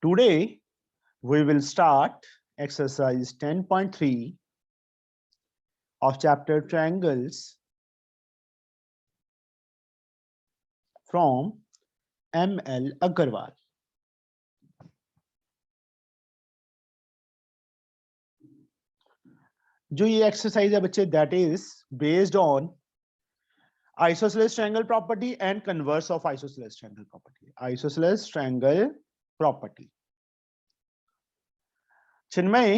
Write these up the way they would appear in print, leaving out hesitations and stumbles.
Today we will start exercise 10.3 of chapter triangles from M.L. Agarwal. जो ये exercise है बच्चे, that is based on isosceles triangle property and converse of isosceles triangle property. Isosceles triangle property. Chinmay,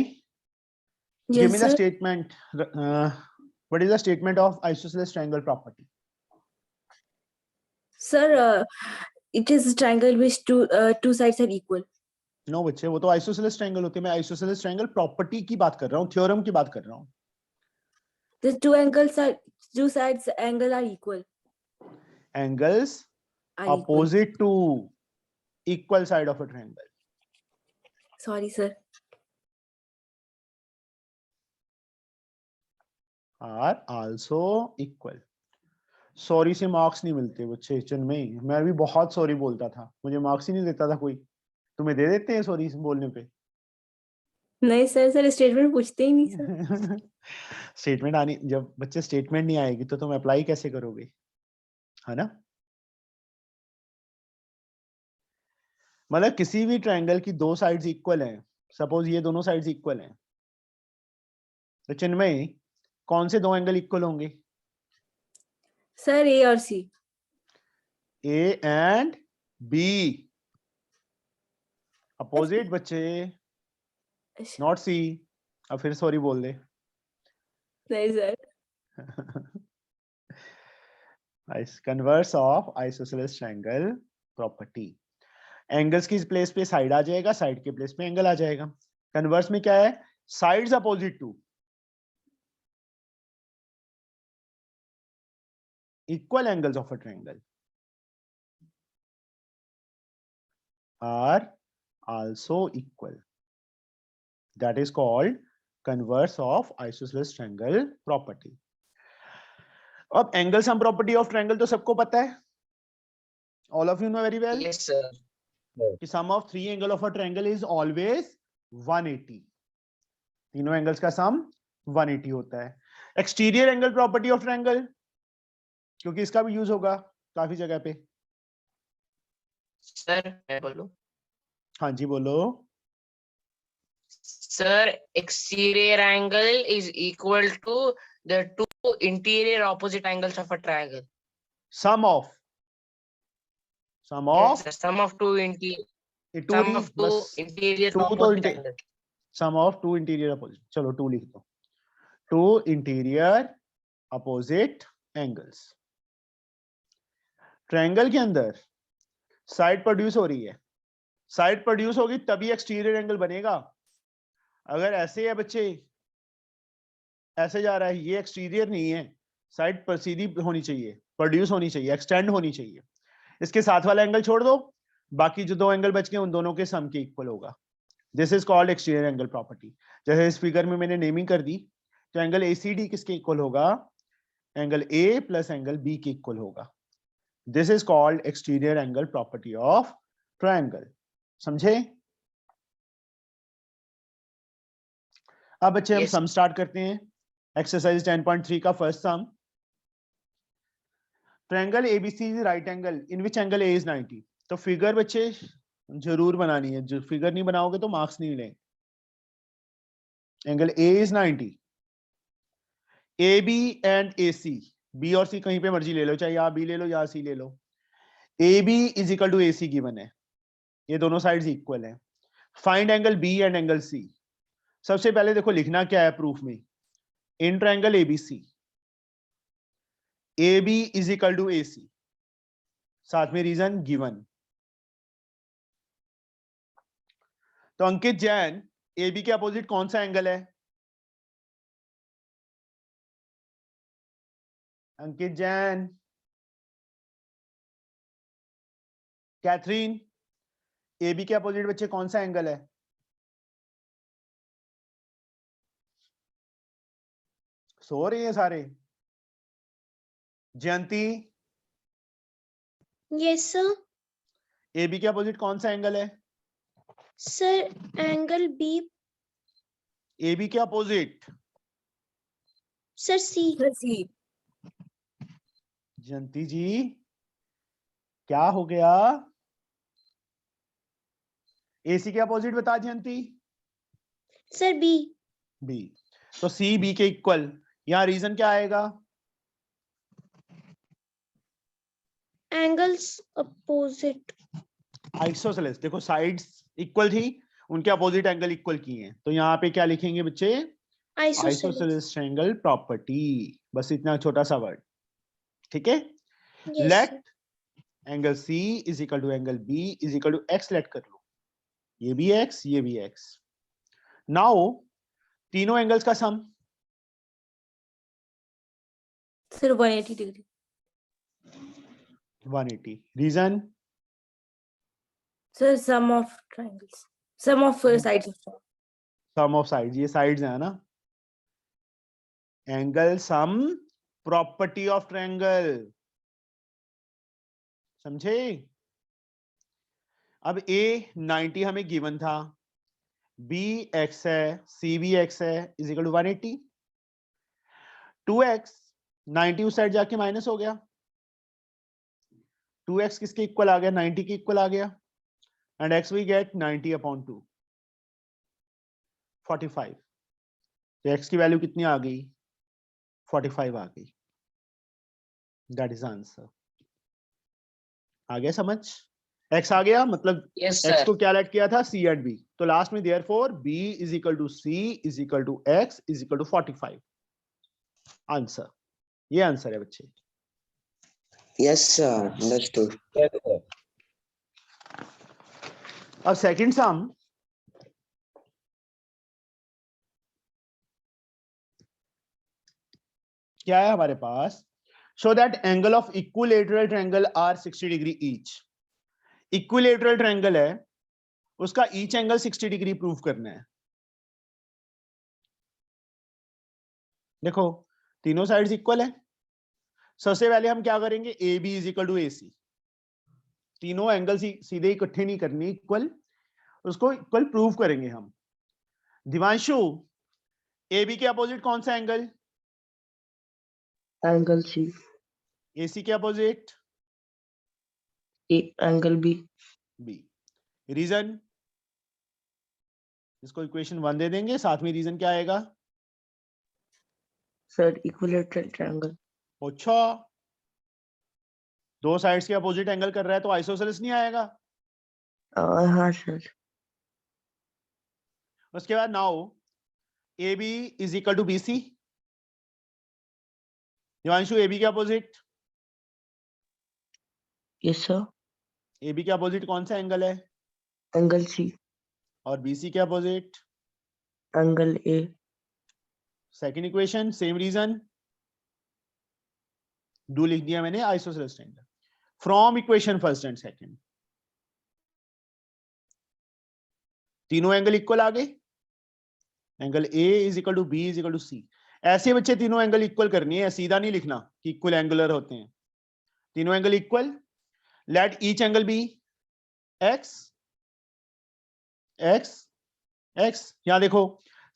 Yes, give me the sir. statement. What is the statement of isosceles triangle property? Sir, it is a triangle which two sides are equal. No बच्चे, वो तो isosceles triangle होते हैं. मैं isosceles triangle property की बात कर रहा हूँ, थ्योरम की बात कर रहा हूँ. The two sides angle are equal. Angles Are equal. opposite to equal side of a triangle. Sorry, sir. Are also equal. Sorry से मार्क्स नहीं मिलते बच्चे. चिन्मय, मैं भी बहुत सॉरी बोलता था, मुझे मार्क्स ही नहीं देता था कोई. तुम्हें दे देते हैं सॉरी बोलने पे? नहीं सर, सर स्टेटमेंट पूछते ही नहीं सर. स्टेटमेंट आनी, जब बच्चे स्टेटमेंट नहीं आएगी तो तुम अप्लाई कैसे करोगे, है ना? मतलब किसी भी ट्रायंगल की दो साइड्स इक्वल हैं. सपोज ये दोनों साइड्स इक्वल हैं, तो चिन्मय कौन से दो एंगल इक्वल होंगे? सर ए और सी. ए एंड बी अपोजिट बच्चे, नॉट सी. अब फिर सॉरी बोल दे. नहीं sir. Converse of isosceles triangle property. Angles की प्लेस पे साइड आ जाएगा, साइड के प्लेस पे एंगल आ जाएगा. कन्वर्स में क्या है? Sides opposite to equal angles of a triangle are also equal. That is called converse of isosceles triangle property. अब angle sum property of triangle तो सबको पता है. All of you know very well. Yes, sir. कि sum of three angle of a triangle is always 180. तीनों angles का सम 180 होता है. Exterior angle property of triangle, क्योंकि इसका भी यूज होगा काफी जगह पे. सर मैं बोलूं? हाँ जी बोलो. Sir, exterior angle is equal to the two interior opposite angles of a triangle. Sum of Yes, sir. Sum of two interior two opposite angles. Sum of two interior opposite. चलो 2 लिख दो. Two interior opposite angles. Triangle के अंदर side produce हो रही है. Side produce होगी तभी एक्सटीरियर एंगल बनेगा. अगर ऐसे है बच्चे, ऐसे जा रहा है, ये एक्सटीरियर नहीं है. साइड पर सीधी होनी चाहिए, प्रोड्यूस होनी चाहिए, एक्सटेंड होनी चाहिए. इसके साथ वाला एंगल छोड़ दो, बाकी जो दो एंगल बच गए उन दोनों के सम के इक्वल होगा. This is called exterior angle property. जैसे इस फिगर में मैंने नेमिंग कर दी, तो एंगल एसीडी किसके इक्वल होगा? Angle A plus angle B के इक्वल होगा. This is called exterior angle property of triangle. समझे? अब बच्चे हम Yes. सम स्टार्ट करते हैं. एक्सरसाइज 10.3 का first sum. Triangle ABC is right angle in which angle A is 90. तो फिगर बच्चे जरूर बनानी है, जो फिगर नहीं बनाओगे तो मार्क्स नहीं मिलेंगे. Angle A is 90. A B and A C, B और सी कहीं पे मर्जी ले लो, चाहे यहाँ बी ले लो या सी ले लो. A B is equal to A C given है. ये दोनों साइड्स इक्वल हैं. Find angle B and angle C. सबसे पहले देखो लिखना क्या है प्रूफ में. In triangle ABC A B is equal to A C, साथ में रीजन गिवन. तो अंकित जैन, ए बी के अपोजिट कौन सा एंगल है? Ankit Jain. Catherine, A B के अपोजिट बच्चे कौन सा एंगल है? सो रहे हैं सारे. Jayanti, yes sir. A B के अपोजिट कौन सा एंगल है? Sir angle B, A B के opposite sir C, Sir, C. Jayanti ji क्या हो गया? एसी के अपोजिट बता जयंती। सर बी, बी, तो सी बी के इक्वल, यहां रीजन क्या आएगा? एंगल्स अपोजिट, आइसोसेलेस, देखो साइड्स इक्वल थी, उनके अपोजिट एंगल इक्वल किए हैं, तो यहाँ पे क्या लिखेंगे बच्चे? आइसोसेलेस, आइसोसेलेस ट्रायंगल प्रॉपर्टी, बस इतना छोटा सा वर्ड, ठीक है। Yes let angle C is equal to angle B is equal to x, let कर लो, ये भी एक्स, ये भी एक्स। नाउ तीनों एंगल्स का sum, Sir, 180 degree. 180, reason? Sir, sum of triangles. Sum of sides of triangle. Sum of sides, ये sides है ना, angle sum property of triangle, समझे? अब A 90 हमें गिवन था, B x है, C भी x है, इज इक्वल टू 180, 2x 90 उस साइड जाके माइनस हो गया, 2x किसके इक्वल आ गया? 90 के इक्वल आ गया, and x we get 90 upon 2, 45, तो x की वैल्यू कितनी आ गई? 45 आ गई, दैट इज आंसर। आ गया समझ? x आ गया, मतलब Yes, x sir. को क्या लेट किया था? c एंड b, तो लास्ट में therefore b is equal to c is equal to x is equal to 45, answer. ये आंसर है बच्चे। Yes, sir. Understood. अब सेकंड सम, क्या है हमारे पास? Show that angle of equilateral triangle are 60 degree each. Equilateral triangle है, उसका ईच एंगल 60 डिग्री प्रूव करना है। देखो तीनों साइड्स इक्वल है, सबसे पहले हम क्या करेंगे? A B is equal to A C, तीनों एंगल सीधे इकट्ठे नहीं करनी, इक्वल, उसको इक्वल प्रूव करेंगे हम। दिवांशु, ए बी के अपोजिट कौन सा angle? Angle C, A C के opposite angle B, B. Reason? इसको इक्वेशन 1 दे देंगे, साथ में रीजन क्या आएगा? Sir equilateral triangle. अच्छा, दो साइड्स के अपोजिट एंगल कर रहा है तो आइसोसेलेस नहीं आएगा? हाँ सर। उसके बाद now A B is equal to B C. Divanshu, A B के opposite? Yes sir, A B के अपोजिट कौन सा एंगल है? एंगल सी, और बी सी के opposite? Angle A. Second equation same reason, डू लिख दिया मैंने, isosceles triangle from equation first and second. तीनों एंगल इक्वल आ गए, angle A is equal to B is equal to C. ऐसे बच्चे तीनों एंगल इक्वल करनी है, सीधा नहीं लिखना कि इक्वल एंगुलर होते हैं, तीनों angle equal. Let each angle be x x x. यहां देखो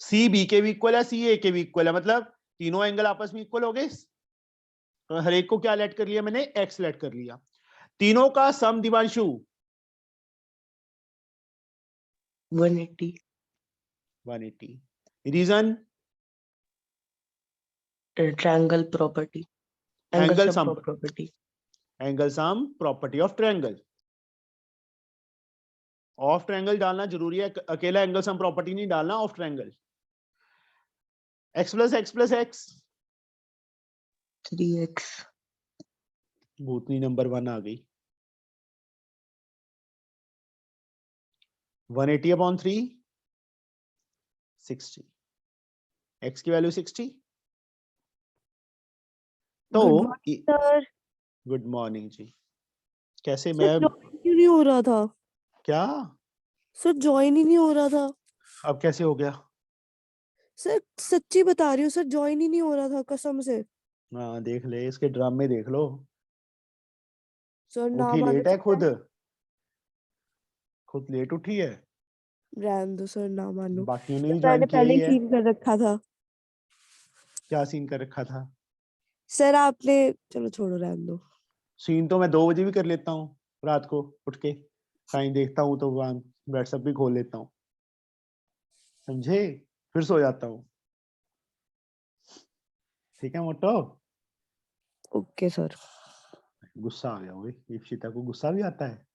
सी बी के भी इक्वल है, सी ए के भी इक्वल है, मतलब तीनों एंगल आपस में इक्वल हो गए, तो हर एक को क्या लेट कर लिया मैंने? एक्स लेट कर लिया। तीनों का sum Divanshu 180, 180। Reason? Triangle property, angle angle sum sum property. Angle sum property of triangle. Of triangle डालना जरूरी है, अकेला एंगल सम प्रॉपर्टी नहीं डालना, of triangle. X plus X 3x, भूतनी नंबर 1 आ गई। 180 अपॉन 3 60, x की वैल्यू 60। तो सर गुड मॉर्निंग जी, कैसे? सर मैं ज्वाइन क्यों नहीं हो रहा था? क्या? सर ज्वाइन ही नहीं हो रहा था। अब कैसे हो गया? सर सच्ची बता रही हूँ सर, ज्वाइन ही नहीं हो रहा था कसम से। हाँ देख ले, इसके ड्रामे देख लो। सर उठी नाम आगे लेट है, चल रहा खुद लेट उठी है। रहने दो सर, ना मानो। बाकियों ने भी मैंने ज्वाइन किया पहले ही ही है। सीन कर रखा था क्या सीन कर रखा था? सर आपने, चलो छोड़ो, रहने दो। सीन तो मैं 2 बजे भी कर लेता हूँ रात को उठ के, टाइम देखता हूँ तो वहां व्हाट्सएप भी खोल लेता हूँ, समझे? फिर सो जाता हूँ। ठीक है मोटो? Okay sir. गुस्सा आ गया भाई, इप्सिता को गुस्सा भी आता है।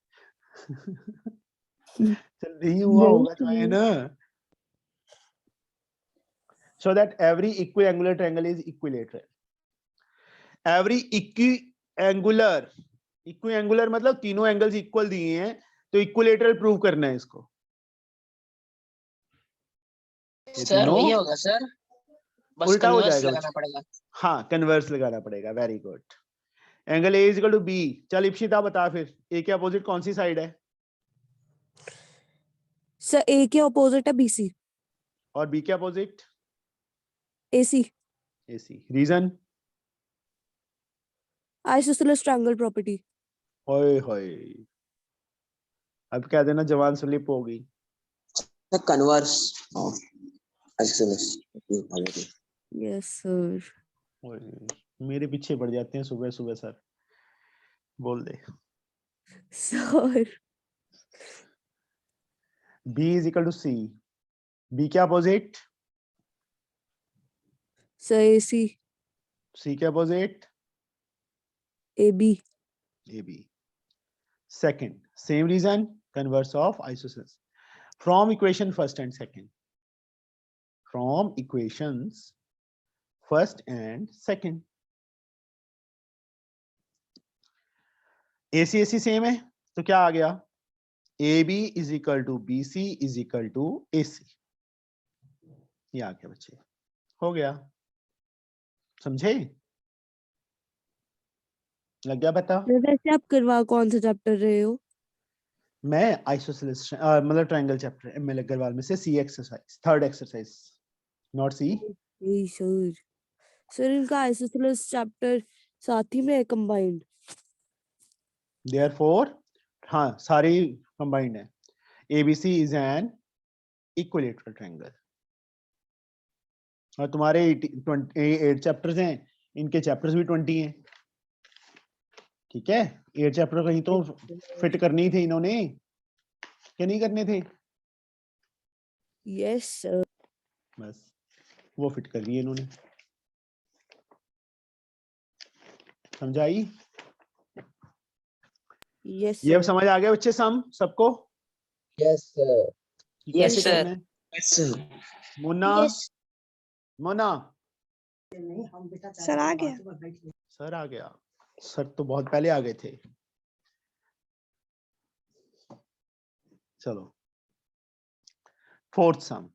चल नहीं हुआ नहीं होगा तो ज्वाइन। नहीं। So that every equiangular triangle is equilateral. Every equiangular मतलब तीनों एंगल्स इक्वल दिए हैं, तो इक्विलेटरल प्रूव करना है इसको। ये सर तीनों वही होगा सर, बस उल्टा हो कन्वर्स जाएगा लगाना बच्चे। पड़ेगा। हाँ कन्वर्स लगाना पड़ेगा, very good. Angle A is equal to B. चल इप्सिता बता फिर, ए के अपोजिट कौन सी साइड है सर ए के ऑपोजिट है बीसी। और बी के opposite AC. AC. Reason? Isosceles triangle property. ओए होए, अब कह देना जवान स्लिप हो गई। The converse of isosceles property. Yes sir. ओए, मेरे पीछे पड़ जाते हैं सुबह सुबह सर। बोल दे। Sir B is equal to C. B के अपोजिट? Sir AC. C के opposite? AB. AB. Second, same reason, converse of isosceles. From equation first and second. From equations first and second. AC AC same है तो क्या आ गया? AB is equal to BC is equal to AC. ये आ गया बच्चे, हो गया, समझे? लग गया पता? वैसे आप करवा कौन सा चैप्टर रहे हो? मैं आइसोसेलेस मतलब ट्रायंगल चैप्टर एमएल अग्रवाल में से सी एक्सरसाइज, थर्ड एक्सरसाइज, नॉट सी। यही सर। सर इनका आइसोसेलेस चैप्टर साथ ही में है कंबाइंड। देयरफॉर हाँ सारी कंबाइंड है। ABC is an equilateral triangle. और तुम्हारे 8 चैप्टर्स हैं, इनके चैप्टर्स भी 20 हैं। ठीक है, 8 चैप्टर कहीं तो फिट करने ही थे इन्होंने, क्या नहीं करने थे? Yes sir. बस वो फिट कर दिए इन्होंने। समझाई? यस ये अब सर। समझ आ गया बच्चे सबको Yes, sir. कि Yes, कैसे sir. करना है? Yes, sir. Mona Yes. Mona sir आ गया। सर आ गया। सर तो बहुत पहले आ गए थे। चलो फोर्थ सम।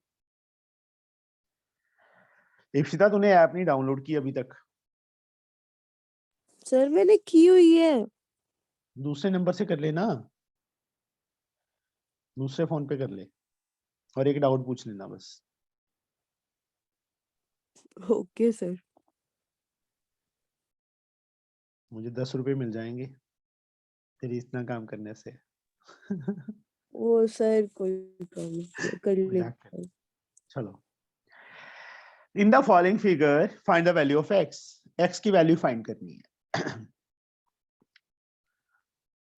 इप्सिता तूने ऐप नहीं डाउनलोड की अभी तक? सर मैंने की हुई है। दूसरे नंबर से कर लेना, दूसरे फोन पे कर ले और एक डाउट पूछ लेना बस। Okay sir. मुझे 10 रुपए मिल जाएंगे तेरी इतना काम करने से। वो सर कोई प्रॉब्लम नहीं, कर मजाक कर। लेंगे। चलो, in the following figure find the value of x. X की वैल्यू फाइंड करनी है।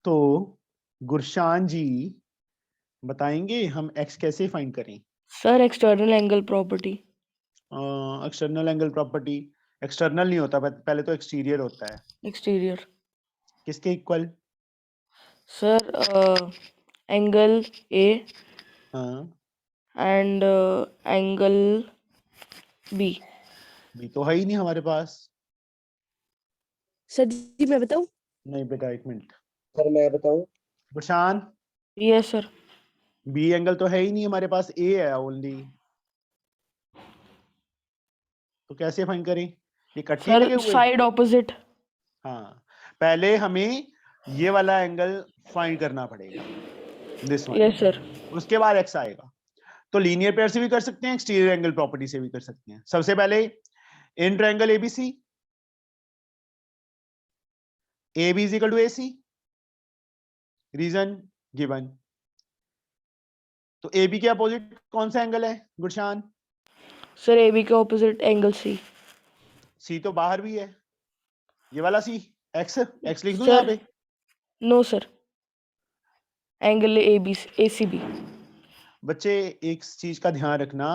तो गुरशान जी बताएंगे हम एक्स कैसे फाइंड करें? Sir external angle property. External angle property. External नहीं होता, पहले तो एक्सटीरियर होता है। एक्सटीरियर। किसके इक्वल? सर एंगल ए हाँ, एंड एंगल बी। भी तो है ही नहीं हमारे पास। सर जी मैं बताऊं? नहीं बेटा एक मिनट, Sir, मैं बताऊं? Gurshan, yes sir. B angle तो है ही नहीं हमारे पास, ए है ओनली। तो कैसे फाइंड करें? ये इकट्ठे ही लगे सर हुए। Side opposite. हाँ, पहले हमें ये वाला एंगल फाइंड करना पड़ेगा, दिस वन। Yes sir. उसके बाद एक्स आएगा। तो लीनियर पेयर से भी कर सकते हैं, एक्सटीरियर एंगल प्रॉपर्टी से भी कर सकते हैं। सबसे पहले in triangle ABC, AB is equal to AC. Reason given, तो ए बी के अपोजिट कौन सा एंगल है गुरशान? सर ए बी के ऑपोजिट एंगल सी। सी तो बाहर भी है, ये वाला सी, एक्स एक्स लिख दूं यहाँ सर पे? No sir, angle A B A C B. बच्चे एक चीज का ध्यान रखना,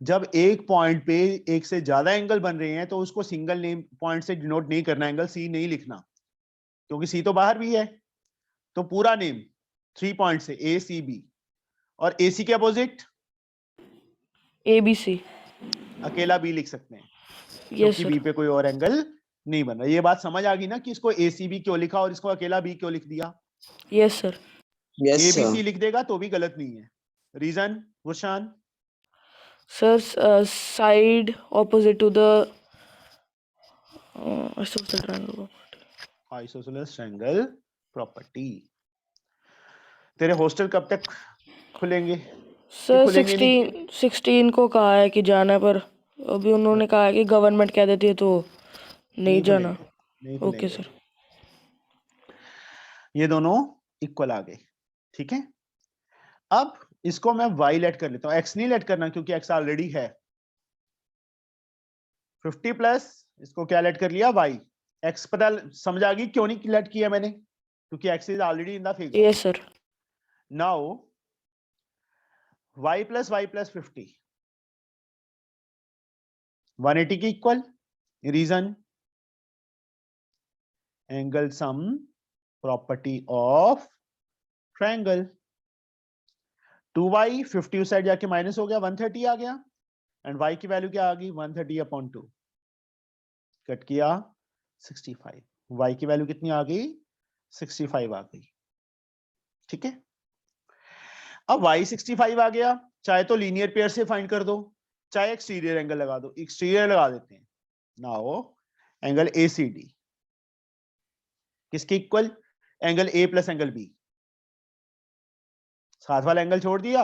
जब एक पॉइंट पे एक से ज्यादा एंगल बन रहे हैं तो उसको सिंगल नेम पॉइंट से डिनोट नहीं करना, एंगल सी नहीं लिखना, क्योंकि सी तो बाहर भी है। तो पूरा नेम 3 पॉइंट से ए सी बी, और ए सी के अपोजिट ए बी सी। अकेला बी लिख सकते हैं, यस क्योंकि बी सर। पे कोई और एंगल नहीं बन रहा। ये बात समझ आ गई ना कि इसको ए सी बी क्यों लिखा और इसको अकेला बी क्यों लिख दिया? Yes sir. Yes, A B sir. C लिख देगा तो भी गलत नहीं है। Reason Gurshan? Sir side opposite to the isosceles triangle. Isosceles triangle property. तेरे हॉस्टल कब तक खुलेंगे? सर खुलेंगे नहीं? 16 को कहा है कि जाना है, पर अभी उन्होंने कहा है कि गवर्नमेंट कह देती है तो नहीं जाना। खुलेंगे, नहीं ओके खुलेंगे। सर। ये दोनों इक्वल आ गए, ठीक है। अब इसको मैं y लेट कर लेता हूं, x नहीं लेट करना क्योंकि x ऑलरेडी है। 50 प्लस इसको क्या लेट कर लिया, y। x पता समझ आ गई क्यों नहीं लेट किया मैंने? क्योंकि x is already in the figure. Yes sir. Now y plus 50 180 की equal. Reason angle sum property of triangle. 2y 50 उस साइड जाके माइनस हो गया, 130 आ गया, एंड y की वैल्यू क्या आ गई 130/2, कट किया 65। y की वैल्यू कितनी आ गई 65 आ गई, ठीक है। अब y 65 आ गया, चाहे तो लीनियर पेयर से फाइंड कर दो, चाहे एक्सटीरियर एंगल लगा दो। एक्सटीरियर लगा देते हैं। नाउ एंगल ACD किसके equal? Angle A plus angle B। साथ वाला एंगल छोड़ दिया,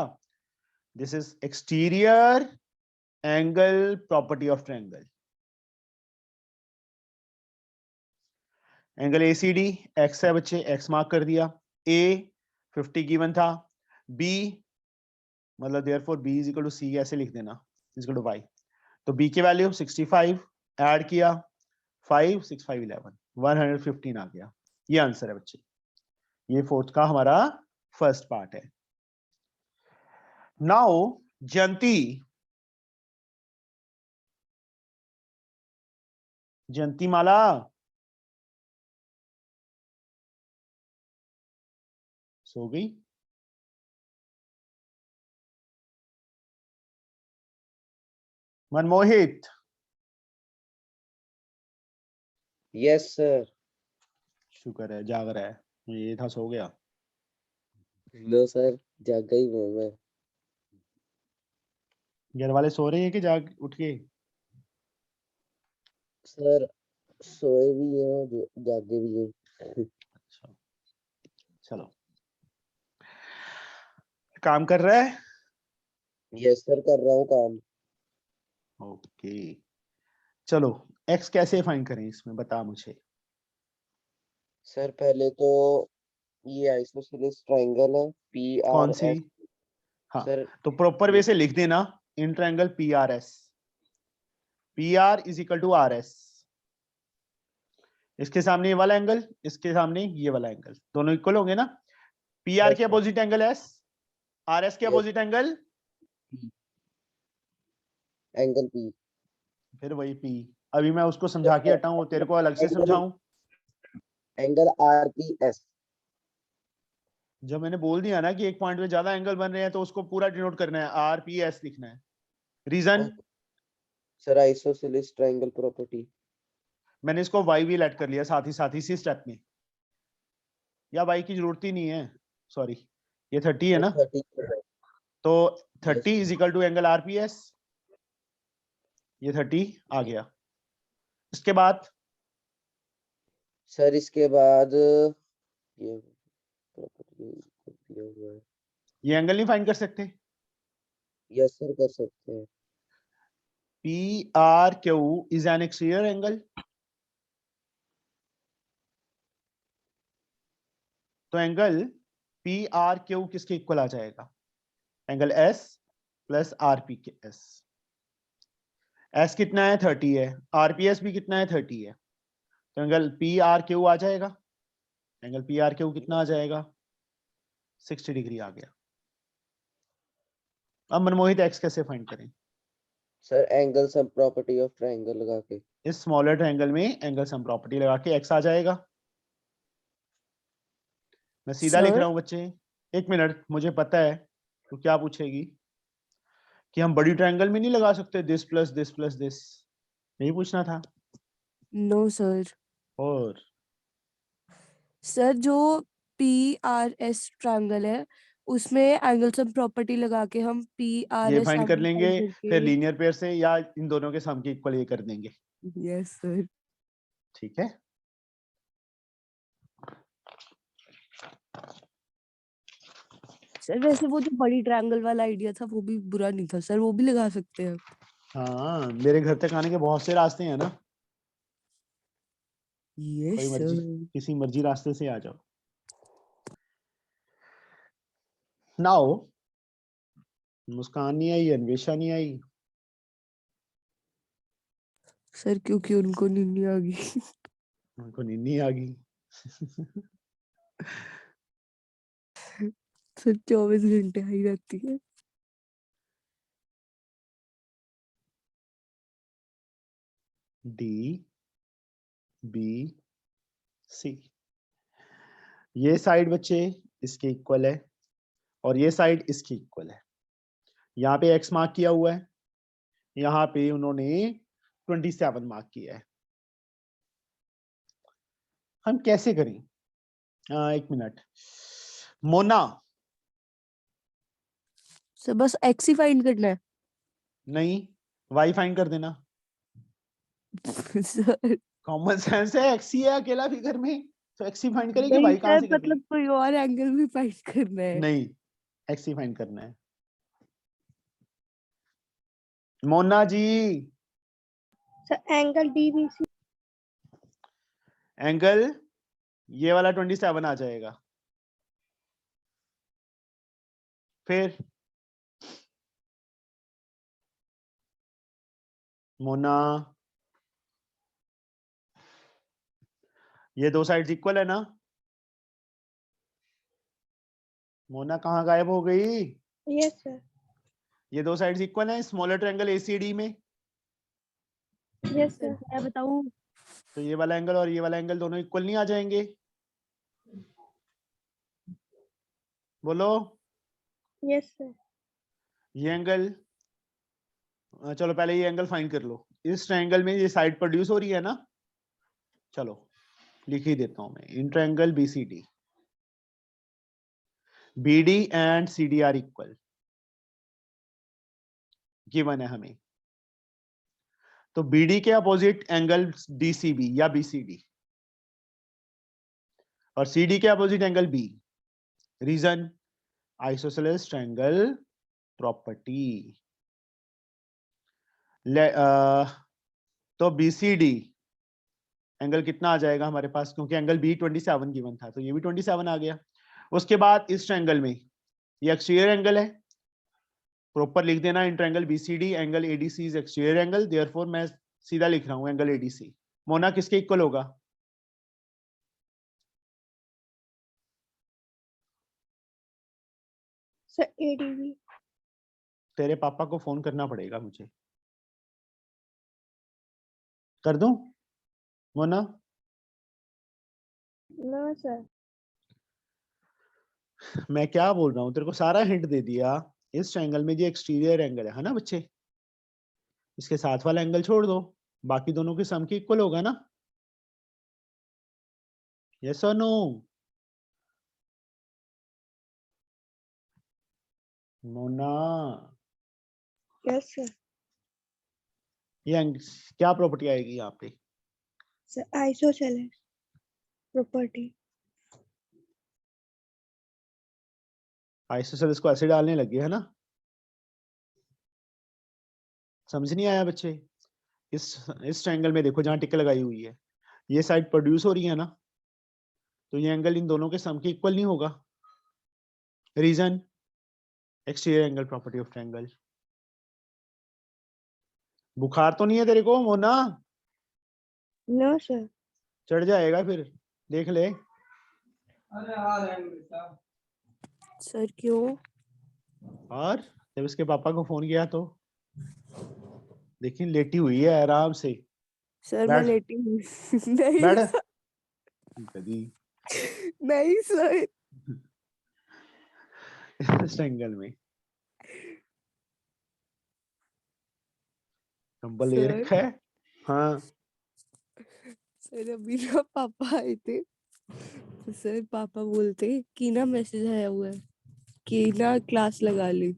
this is exterior angle property of triangle. Angle ACD x है बच्चे, x मार्क कर दिया। A 50 गिवन था, B मतलब therefore B is equal to C ऐसे लिख देना, इज इक्वल टू y। तो B की वैल्यू 65 ऐड किया 5 6 5 11 115 आ गया। ये आंसर है बच्चे। ये फोर्थ का हमारा फर्स्ट पार्ट है। नाउ जयंती, जयंती माला, सो गई? Manmohit, Yes, sir. शुक्र है जाग रहा है, ये था सो गया। No, sir. जागा ही हूँ मैं। घर वाले सो रहे हैं कि जाग उठ के? सर सोए भी हैं और जागे भी हैं। अच्छा चलो, काम कर रहा है? यस सर, कर रहा हूँ काम। ओके चलो, x कैसे फाइंड करें इसमें बता मुझे। सर पहले तो ये आइसोसेलेस ट्रायंगल है कौन सी? PRS। हाँ सर तो प्रॉपर वे से लिख देना, in triangle PRS, PR is equal to RS। इसके सामने ये वाला एंगल, इसके सामने ये वाला एंगल, दोनों इक्वल होंगे ना। PR के अपोजिट एंगल S, RS के अपोजिट एंगल एंगल P। फिर वही P। अभी मैं उसको समझा के हटाऊं और तेरे को अलग से समझाऊं? Angle RPS। जब मैंने बोल दिया ना कि एक पॉइंट पे ज्यादा एंगल बन रहे हैं तो उसको पूरा डिनोट करना है, RPS लिखना है। Reason sir isosceles triangle property. मैंने इसको y भी ऐड कर लिया साथ ही इसी स्टेप में, या y की जरूरत ही नहीं है, सॉरी ये 30 है ना, 30। तो 30 is equal to angle RPS, ये 30 आ गया। इसके बाद सर इसके बाद ये प्रॉपर्टी दिया हुआ है। ये एंगल नहीं फाइंड कर सकते? यस सर, कर सकते हैं। PRQ is an exterior angle, तो एंगल PRQ किसके इक्वल आ जाएगा? Angle S plus RPS. S कितना है 30 है, आरपीएस भी कितना है 30 है, तो एंगल पी आर क्यू आ जाएगा। एंगल पी आर क्यू कितना आ जाएगा 60 डिग्री आ गया। अब मनमोहित एक्स कैसे फाइंड करें? Sir angle sum property of triangle लगा के। इस स्मॉलर ट्रायंगल में एंगल सम प्रॉपर्टी लगा के एक्स आ जाएगा। मैं सीधा लिख सर रहा हूं बच्चे, एक मिनट, मुझे पता है तो क्या पूछेगी कि हम बड़ी ट्रायंगल में नहीं लगा सकते this plus this plus this, यही पूछना था। No sir. और सर जो PRS ट्रायंगल है उसमें एंगल सम प्रॉपर्टी लगा के हम ये PRS फाइंड कर एंगल लेंगे, फाइंड फिर करके। लीनियर पेयर से या इन दोनों के सम के इक्वल ये कर देंगे। Yes sir. ठीक है, सर वैसे वो जो बड़ी ट्रायंगल वाला आइडिया था वो भी बुरा नहीं था सर, वो भी लगा सकते हैं। हाँ मेरे घर तक आने के बहुत से रास्ते हैं ना, यस कोई मर्जी, सर। किसी मर्जी रास्ते से आ जाओ। नाउ मुस्कान नहीं आई, अन्वेषा नहीं आई। सर क्योंकि उनको नींद आ गई। उनको नींद नहीं आ गई। सर 24 घंटे आई रहती है। डी बी सी, ये साइड बच्चे इसके इक्वल है और ये साइड इसके इक्वल है। यहाँ पे एक्स मार्क किया हुआ है, यहाँ पे उन्होंने 27 मार्क किया है। हम कैसे करें? एक मिनट, मोना। सर बस एक्स ही फाइंड करना है। नहीं, वाई फाइंड कर देना। सर कॉमन सेंस है, एक्स ही है अकेला फिगर में, तो एक्स ही फाइंड करेगी, नहीं वाई कहाँ सर, से कर मतलब कोई और एंगल भी फाइंड करना है। नहीं, एक्स ही फाइंड करना है। Mona ji, sir angle DBC। Angle ये वाला 27 आ जाएगा। फिर मोना, ये दो साइड्स इक्वल है ना? मोना कहाँ गायब हो गई? Yes sir. ये दो साइड्स इक्वल हैं स्मॉलर ट्रायंगल ACD में। Yes sir sir. मैं बताऊं, तो ये वाला एंगल और ये वाला एंगल दोनों इक्वल नहीं आ जाएंगे? बोलो। Yes sir. ये एंगल, चलो पहले ये एंगल फाइंड कर लो। इस ट्रायंगल में ये साइड प्रोड्यूस हो रही है ना, चलो लिख ही देता हूं मैं। In triangle BCD, BD and CD are equal, given है हमें। तो BD के अपोजिट एंगल DCB या BCD और CD के opposite angle B। Reason isosceles triangle property. तो BCD एंगल कितना आ जाएगा हमारे पास, क्योंकि एंगल B 27 गिवन था, तो ये भी 27 आ गया। उसके बाद इस ट्रायंगल में ये एक्सटीरियर एंगल है, प्रॉपर लिख देना in triangle BCD angle ADC is exterior angle, therefore मैं सीधा लिख रहा हूं एंगल ADC। मोना किसके इक्वल होगा? Sir ADB। तेरे पापा को फोन करना पड़ेगा मुझे, कर दूं मोना? No sir. मैं क्या बोल रहा हूँ, तेरे को सारा हिंट दे दिया। इस ट्रायंगल में जो एक्सटीरियर एंगल है ना बच्चे, इसके साथ वाला एंगल छोड़ दो, बाकी दोनों के सम के इक्वल होगा ना? यस और नो? Mona, yes sir. ये क्या प्रॉपर्टी आएगी यहाँ पे? Sir isosceles property. आइसोसेलेस को ऐसे डालने लगे है ना? समझ नहीं आया बच्चे? इस ट्रायंगल में देखो जहां टिक लगाई हुई है, ये साइड प्रोड्यूस हो रही है ना, तो ये एंगल इन दोनों के सम के इक्वल नहीं होगा। Reason exterior angle property of triangle. बुखार तो नहीं है तेरे को मोना? No, sir. चढ़ जाएगा फिर, देख ले। सर क्यों? और जब इसके पापा को फोन किया तो देखिए लेटी हुई है आराम से। सर मैं बैठ। लेटी हूँ। नहीं बैठ। सर, कभी नहीं सर। इस एंगल में कंबल ले सर रखा है। हाँ सर अभी ना पापा आए थे, तो सर पापा बोलते कि ना मैसेज आया हुआ है कि ना क्लास लगा ली।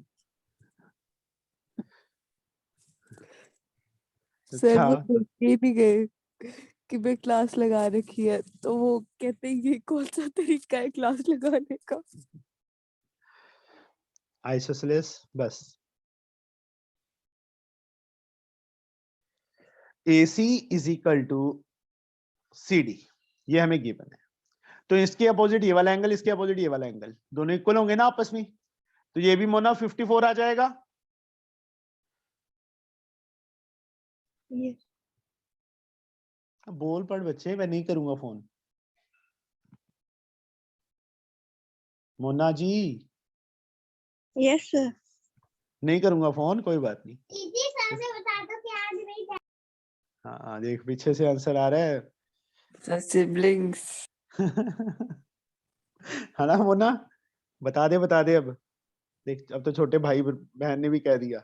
सर अच्छा। वो देख के ही नहीं गए कि मैं क्लास लगा रखी है, तो वो कहते हैं ये कौन सा तरीका है क्लास लगाने का। आइसोसेलेस बस। AC is equal to CD, ये हमें गिवन है। तो इसके अपोजिट ये वाला एंगल, इसके अपोजिट ये वाला एंगल, दोनों इक्वल होंगे ना आपस में, तो ये भी मोना 54 आ जाएगा। Yes. बोल पड़ बच्चे, मैं नहीं करूंगा phone. Mona ji Yes, sir. नहीं करूंगा फोन, कोई बात नहीं। दीदी सर से बता दो कि आज नहीं। हाँ देख पीछे से आंसर आ रहा है। सिबलिंग्स। है ना मोना? बता दे अब। देख अब तो छोटे भाई बहन ने भी कह दिया।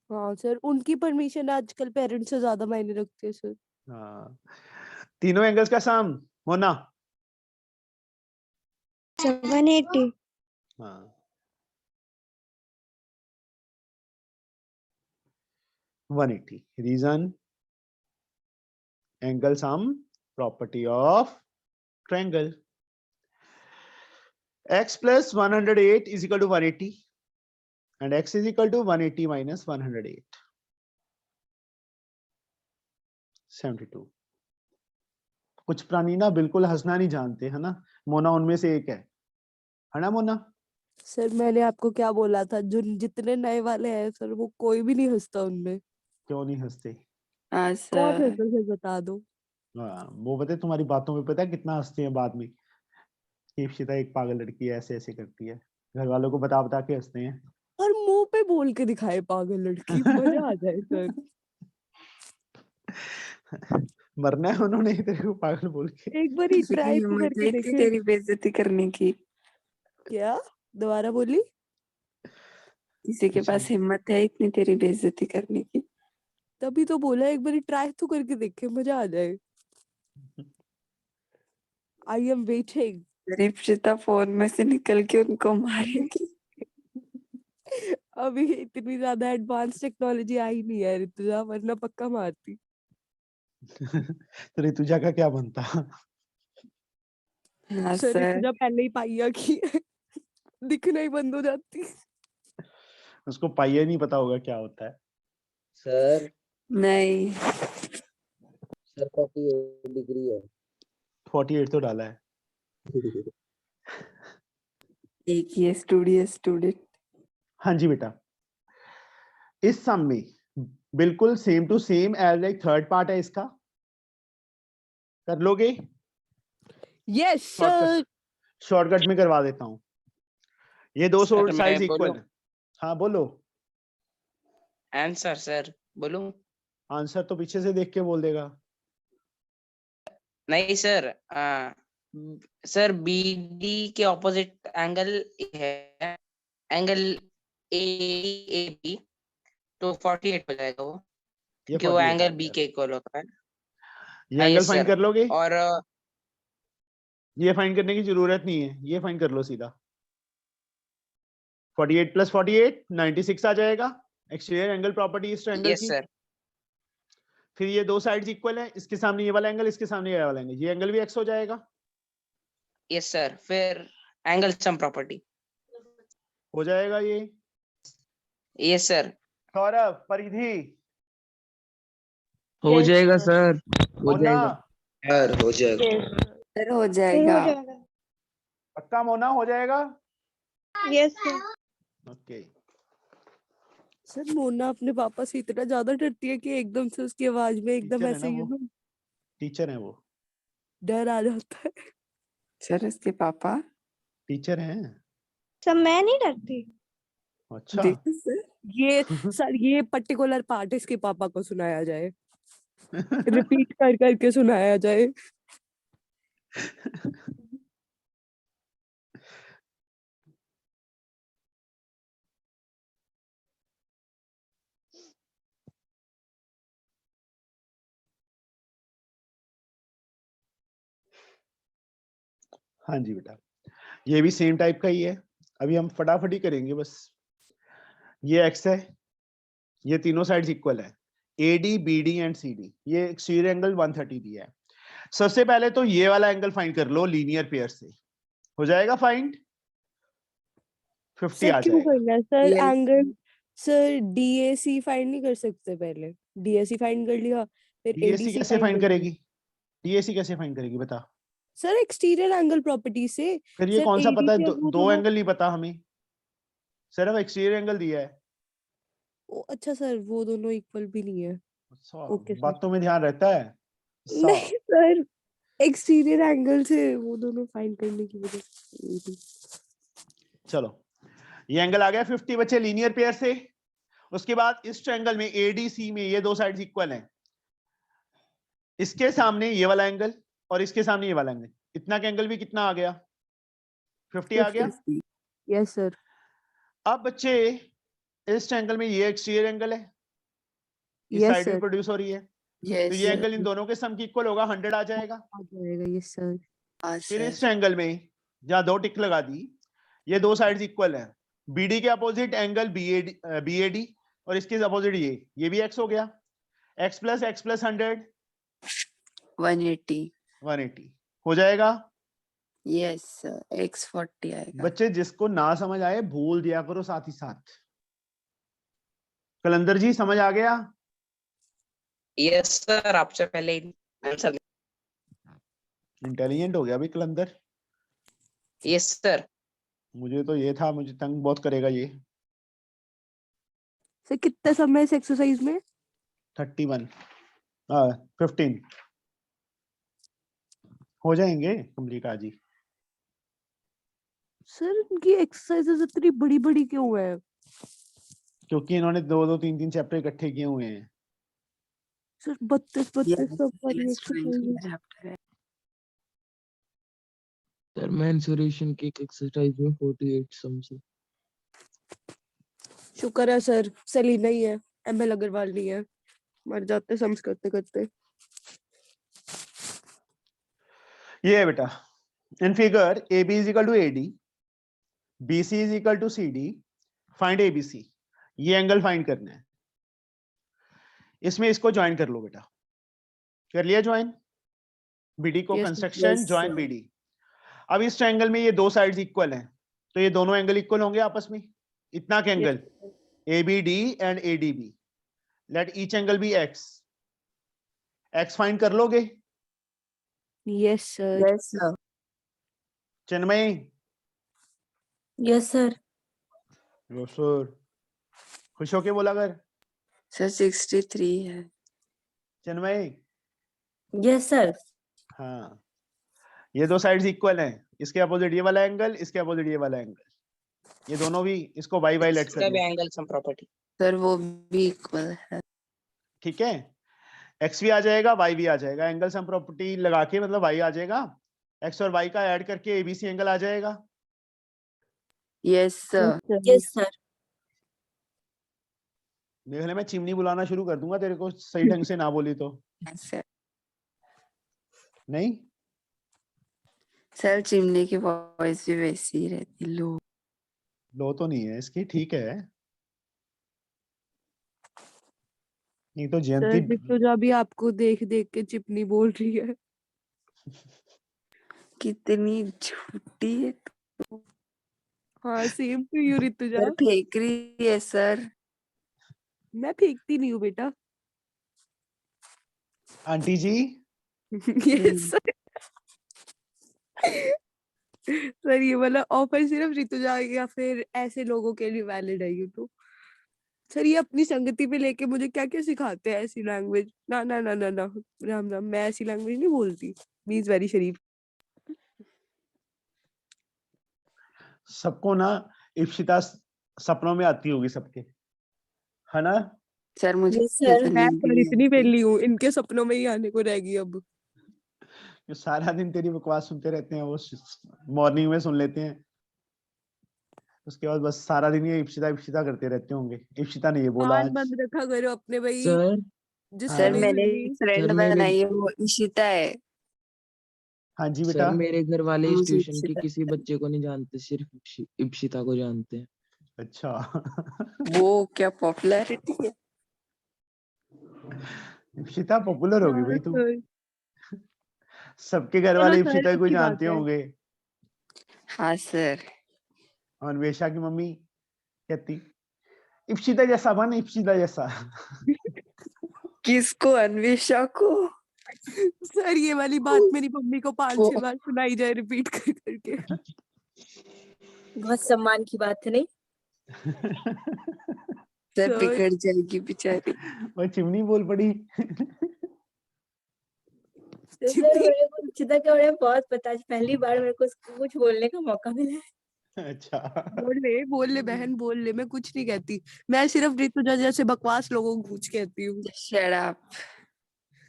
हाँ सर, उनकी परमिशन आजकल पेरेंट्स से ज्यादा मायने रखती है सर। हाँ तीनों एंगल्स का सम मोना। 180. हाँ 180। Reason angle sum property of triangle. x plus 108 is equal to 180 and x is equal to 180 minus 108, 72। कुछ प्राणी ना बिल्कुल हंसना नहीं जानते, है ना? मोना उनमें से एक है ना मोना? सर मैंने आपको क्या बोला था, जो जितने नए वाले हैं सर वो कोई भी नहीं हंसता उनमें। क्यों नहीं हंसते? हाँ कौन सर। हंसता सर बता दो। हाँ वो पता है तुम्हारी बातों में, पता है कितना हंसते हैं बाद में। कि इप्शिता एक पागल लड़की है, ऐसे ऐसे करती है, घर वालों को बता बता के हंसते हैं। और मुंह पे बोल के दिखाए पागल लड़की, मजा आ जाए सर। मरना है उन्होंने तेरे को पागल बोल के। एक बार ही किसी की ट्राई तो हिम्मत करके है इतनी देखे। तेरी बेइज्जती करने की? क्या दोबारा बोली? किसी के कुछ पास नहीं। हिम्मत है इतनी तेरी बेइज्जती करने की? तभी तो बोला एक बार ट्राई तो करके देखे, मजा आ जाए। I am waiting. Dikshita phone में से निकल के उनको मारेगी। अभी इतनी ज्यादा एडवांस टेक्नोलॉजी आई नहीं है ऋतुजा, वरना पक्का मारती। तो ऋतुजा का क्या बनता? हाँ सर सर। ऋतुजा पहले ही पाइया की है, दिखना ही बंद हो जाती। उसको पाइया नहीं पता होगा क्या होता है। सर नहीं। सर 48 डिग्री है। 48 तो डाला है। एक ही स्टूडियो स्टूडेंट। हाँ जी बेटा, इस सम में बिल्कुल same to same as like third part है इसका, कर लोगे? Yes sir. शॉर्टकट में करवा देता हूँ। ये दो सर, साइड्स मैं इक्वल। बोलूं? हाँ बोलो। आंसर सर बोलूं? आंसर तो पीछे से देख के बोल देगा। नहीं सर, सर BD के ऑपोजिट एंगल है एंगल AAB, तो 48 हो जाएगा वो, ये क्योंकि वो 48 आ एंगल B गया। के इक्वल होता है। ये हाँ, एंगल yes, फाइंड sir. कर लोगे? और ये फाइंड करने की जरूरत नहीं है, ये फाइंड कर लो सीधा। 48 प्लस 48 96 आ जाएगा। एक्सटीरियर एंगल प्रॉपर्टी इस ट्रायंगल यस की। सर, फिर ये दो साइड्स इक्वल है, इसके सामने ये वाला एंगल, इसके सामने ये वाला एंगल, ये एंगल भी x हो जाएगा। Yes sir. फिर एंगल सम प्रॉपर्टी। हो जाएगा ये। Yes sir. सौरभ, परिधि, हो जाएगा सर। हो मोना, जाएगा सर, हो जाएगा। सर हो फिर हो जाएगा। जाएगा। पक्का मोना हो जाएगा। Yes, sir. Okay sir Mona अपने पापा से इतना ज्यादा डरती है कि एकदम से उसकी आवाज में एकदम टीचर है ऐसे ना यू वो। नो टीचर है वो। डर आ जाता है। सर इसके पापा टीचर हैं। सर मैं नहीं डरती। अच्छा देखो सर ये पर्टिकुलर पार्ट इसके पापा को सुनाया जाए, रिपीट कर करके सुनाया जाए। हाँ जी बेटा, ये भी सेम टाइप का ही है। अभी हम फटाफट ही करेंगे बस। ये एक्स है, ये तीनों साइड्स इक्वल है, AD BD एंड CD। ये एक्सटीरियर एंगल 130 दिया है। सबसे पहले तो ये वाला एंगल फाइंड कर लो लीनियर पेयर से, हो जाएगा फाइंड, 50 सर आ क्यों जाएगा। करना है sir Yes. Angle? Sir DAC find नहीं कर सकते? पहले DAC फाइंड कर लिया, फिर DAC ADC कैसे फाइंड फाइंड कर लिया। करेगी? DAC कैसे फाइंड करेगी बता? सर एक्सटीरियर एंगल प्रॉपर्टी से। फिर ये सर कौन सा पता है? ADC दो, दो एंगल नहीं पता हमें, सिर्फ एक्सटीरियर एंगल दिया है। अच्छा सर वो दोनों इक्वल भी नहीं है। अच्छा, ओके सर। बातों में ध्यान रहता है। नहीं सर, एक्सटीरियर एंगल से वो दोनों फाइंड करने की वजह से। चलो ये एंगल आ गया 50 बच्चे लीनियर पेयर से। उसके बाद इस ट्रायंगल में ADC में ये दो साइड्स इक्वल हैं, इसके सामने ये वाला एंगल और इसके सामने ये वाला एंगल, इतना का एंगल भी कितना आ गया? 50 आ गया। Yes sir. अब बच्चे इस ट्रायंगल में ये एक्सटीरियर एंगल है, इस यस साइड भी सर। प्रोड्यूस हो रही है, तो यस ये एंगल इन दोनों के सम की इक्वल होगा, 100 आ जाएगा। आ जाएगा। Yes sir. फिर इस सर ट्रायंगल में जहां दो टिक लगा दी, ये दो साइड्स इक्वल हैं, BD के अपोजिट एंगल BAD और इसके अपोजिट ये भी x हो गया, x प्लस 100 180 180 हो जाएगा। यस सर X40 आएगा। बच्चे जिसको ना समझ आए भूल दिया करो साथ ही साथ। कलंदर जी समझ आ गया? यस सर, आपसे पहले आंसर। इंटेलिजेंट हो गया अभी कलंदर। Yes sir. मुझे तो ये था, मुझे तंग बहुत करेगा ये। सर कितना समय इस एक्सरसाइज में? 31 15 हो जाएंगे कंप्लीट आज ही। सर इनकी एक्सरसाइजेस इतनी बड़ी बड़ी क्यों है? क्योंकि इन्होंने 2-2 3-3 चैप्टर इकट्ठे किए हुए हैं। सर 32 सब वाली Yes, एक्सरसाइज। chapter है। सर मेंसुरेशन की एक्सरसाइज में 48 सम्स है। शुक्र है सर सेलिना ही है, ML अग्रवाल नहीं है, मर जाते सम्स करते करते। ये है बेटा, in figure AB is equal to AD, BC is equal to CD, find ABC। ये एंगल फाइंड करना है, इसमें इसको ज्वाइन कर लो बेटा। कर लिया ज्वाइन? BD को Yes, construction yes, join sir. BD। अब इस ट्रायंगल में ये दो साइड्स इक्वल हैं, तो ये दोनों एंगल इक्वल होंगे आपस में। इतना के angle ABD and ADB, let each angle be x। x find कर लोगे? Yes sir. Yes, sir. Chinmay? Yes, sir. Yes sir. खुश होके बोला कर। सर 63 है। चिन्मय? Yes, sir. हाँ, ये दो साइड्स इक्वल हैं, इसके अपोजिट ये वाला एंगल, इसके अपोजिट ये वाला एंगल, ये दोनों भी, इसको y y लेट कर इसका भी लो। Angle sum property. सर वो भी इक्वल है। ठीक है, x भी आ जाएगा, y भी आ जाएगा, एंगल सम प्रॉपर्टी लगा के मतलब y आ जाएगा, x और y का ऐड करके ABC एंगल आ जाएगा। Yes sir. Yes, sir. देख ले, मैं चिमनी बुलाना शुरू कर दूंगा तेरे को सही ढंग से ना बोली तो। सर नहीं, सर चिमनी की वॉइस भी वैसी ही रहती, लो। लो तो नहीं है इसकी, ठीक है। नहीं तो सर जयंती ऋतुजा भी आपको देख देख के चिपनी बोल रही है। कितनी झूठी है तू। हाँ same to you Rituja. Sir फेंक रही है सर। मैं फेंकती नहीं हूँ बेटा। Aunty ji yes sir. Sir ये वाला ऑफर सिर्फ ऋतुजा या फिर ऐसे लोगों के लिए वैलिड है ये तो। सर ये अपनी संगति पे लेके मुझे क्या क्या सिखाते हैं ऐसी लैंग्वेज। ना ना ना ना ना, राम राम, मैं ऐसी लैंग्वेज नहीं बोलती। मीन्स वेरी शरीफ। सबको ना इप्सिता सपनों में आती होगी सबके, है ना? सर मुझे Yes, sir. तो मैं नींद पर नहीं इतनी आती। वेली हूँ, इनके सपनों में ही आने को रहेगी अब। जो सारा दिन तेरी बकवास सुनते रहते हैं, वो मॉर्निंग में सुन लेते हैं, उसके बाद बस सारा दिन ये इप्सिता इप्सिता करते रहते होंगे। इप्सिता ने ये बोला कान आज। बंद रखा करो अपने भाई, सर जिससे सर हाँ। नहीं मैंने सुननी। एक फ्रेंड सर मेरे बनाई है, वो इशिता है। हाँ जी सर बेटा। मेरे घर वाले इस मुझे ट्यूशन के इशिता किसी बच्चे को नहीं जानते, सिर्फ इप्सिता को जानते हैं। अच्छा। वो क्या पॉपुलैरिटी है। इप्सिता पॉपुलर होगी हाँ भाई तू। सर, सबके घर चलो वाले सर इप्सिता को अच्छी बात जानते है। होंगे। हाँ सर। और वेशा की मम्मी कहती इप्सिता जैसा बन, इप्सिता जैसा। किसको? अन्वेषा को? सर ये वाली बात मेरी मम्मी को 5-6 वो बार सुनाई जाए रिपीट कर करके। बहुत सम्मान की बात है, नहीं? सर सर बिगड़ जाएगी बेचारी। वो चिमनी बोल पड़ी। तो सर चिमनी। मेरे को इप्सिता के बारे में बहुत पता है, पहली बार मेरे को कुछ बोलने का मौका मिला है। अच्छा। बोल ले बहन, बोल ले, मैं कुछ नहीं कहती। मैं सिर्फ ऋतुजा जैसे बकवास लोगों को कुछ कहती हूँ। Shut up.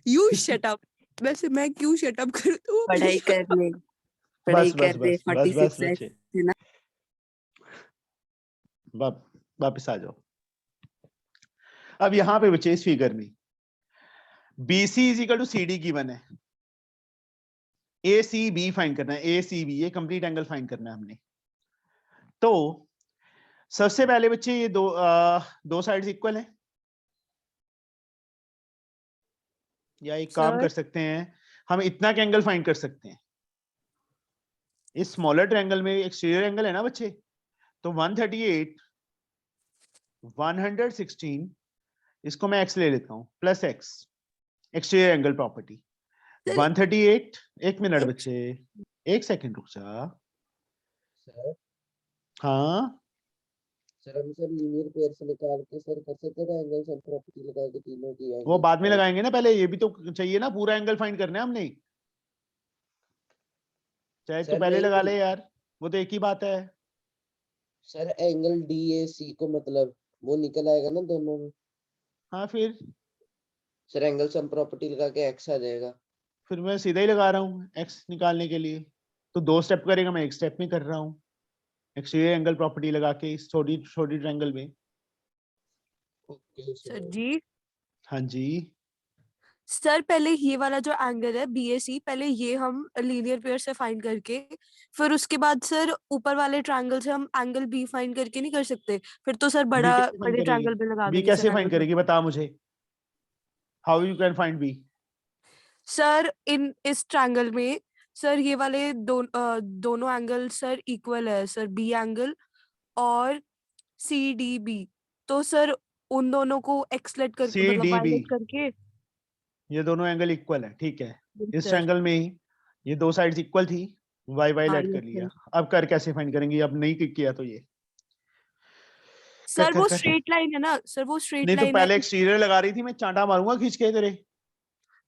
You shut up. वैसे मैं क्यों शट अप करूँ, तो पढ़ाई कर ले, बस पढ़ाई बस कर दे। बस बस बस 46 बच्चे, है ना। वापिस आ जाओ। अब यहाँ पे बच्चे इस फिगर में BC is equal to CD given है, ACB फाइंड करना है। ACB ये कंप्लीट एंगल फाइंड करना है हमने। तो सबसे पहले बच्चे ये दो साइड्स इक्वल है, या एक काम सर कर सकते हैं हम, इतना का एंगल फाइंड कर सकते हैं। इस स्मॉलर ट्रायंगल में एक्सटीरियर एंगल है ना बच्चे, तो 138 116 इसको मैं x ले लेता हूं plus x, exterior angle property. Sir 138, एक मिनट बच्चे, एक सेकंड रुक जा। सर हाँ सर हम सर लीनियर पेयर से निकाल के सर कर सकते थे एंगल सब प्रॉपर्टी लगा के तीनों की वो एंगल बाद में लगाएंगे ना, पहले ये भी तो चाहिए ना, पूरा एंगल फाइंड करना है हमने। चाहे तो सर पहले लगा नहीं ले यार, वो तो एक ही बात है। सर एंगल DAC को मतलब वो निकल आएगा ना दोनों में। हाँ फिर सर एंगल सम प्रॉपर्टी लगा के x आ जाएगा। फिर मैं सीधा ही लगा रहा हूँ x निकालने के लिए। तो 2 स्टेप करेगा, मैं 1 स्टेप में कर रहा हूँ, एक्सटीरियर एंगल प्रॉपर्टी लगा के इस छोटी छोटी ट्रायंगल में। Okay sir sir. जी, हाँ जी। सर पहले ये वाला जो एंगल है BAC, पहले ये हम लीनियर पेयर से फाइंड करके फिर उसके बाद सर ऊपर वाले ट्रायंगल से हम एंगल B फाइंड करके नहीं कर सकते? फिर तो सर बी कैसे फाइंड बड़े करेगी? ट्रायंगल पे लगा बी देंगे कैसे सर फाइंड एंगल। करेगी बता मुझे, how you can find B? Sir इस ट्रायंगल में सर ये वाले दोनों एंगल सर इक्वल है सर, B एंगल और CDB। तो सर उन दोनों को एक्सलेट करके मतलब CDB वायलेट करके। ये दोनों एंगल इक्वल है, ठीक है। इस सर ट्रायंगल में ही ये 2 साइड्स इक्वल थी, वाई वाई हाँ लेट ये कर लिया। सर। अब कर कैसे फाइंड करेंगे? अब नहीं किया तो ये कर सर कर वो कर। स्ट्रेट लाइन है ना सर, वो स्ट्रेट नहीं तो लाइन है। पहले एक्सटीरियर लगा रही थी, मैं चांटा मारूंगा खींच के तेरे।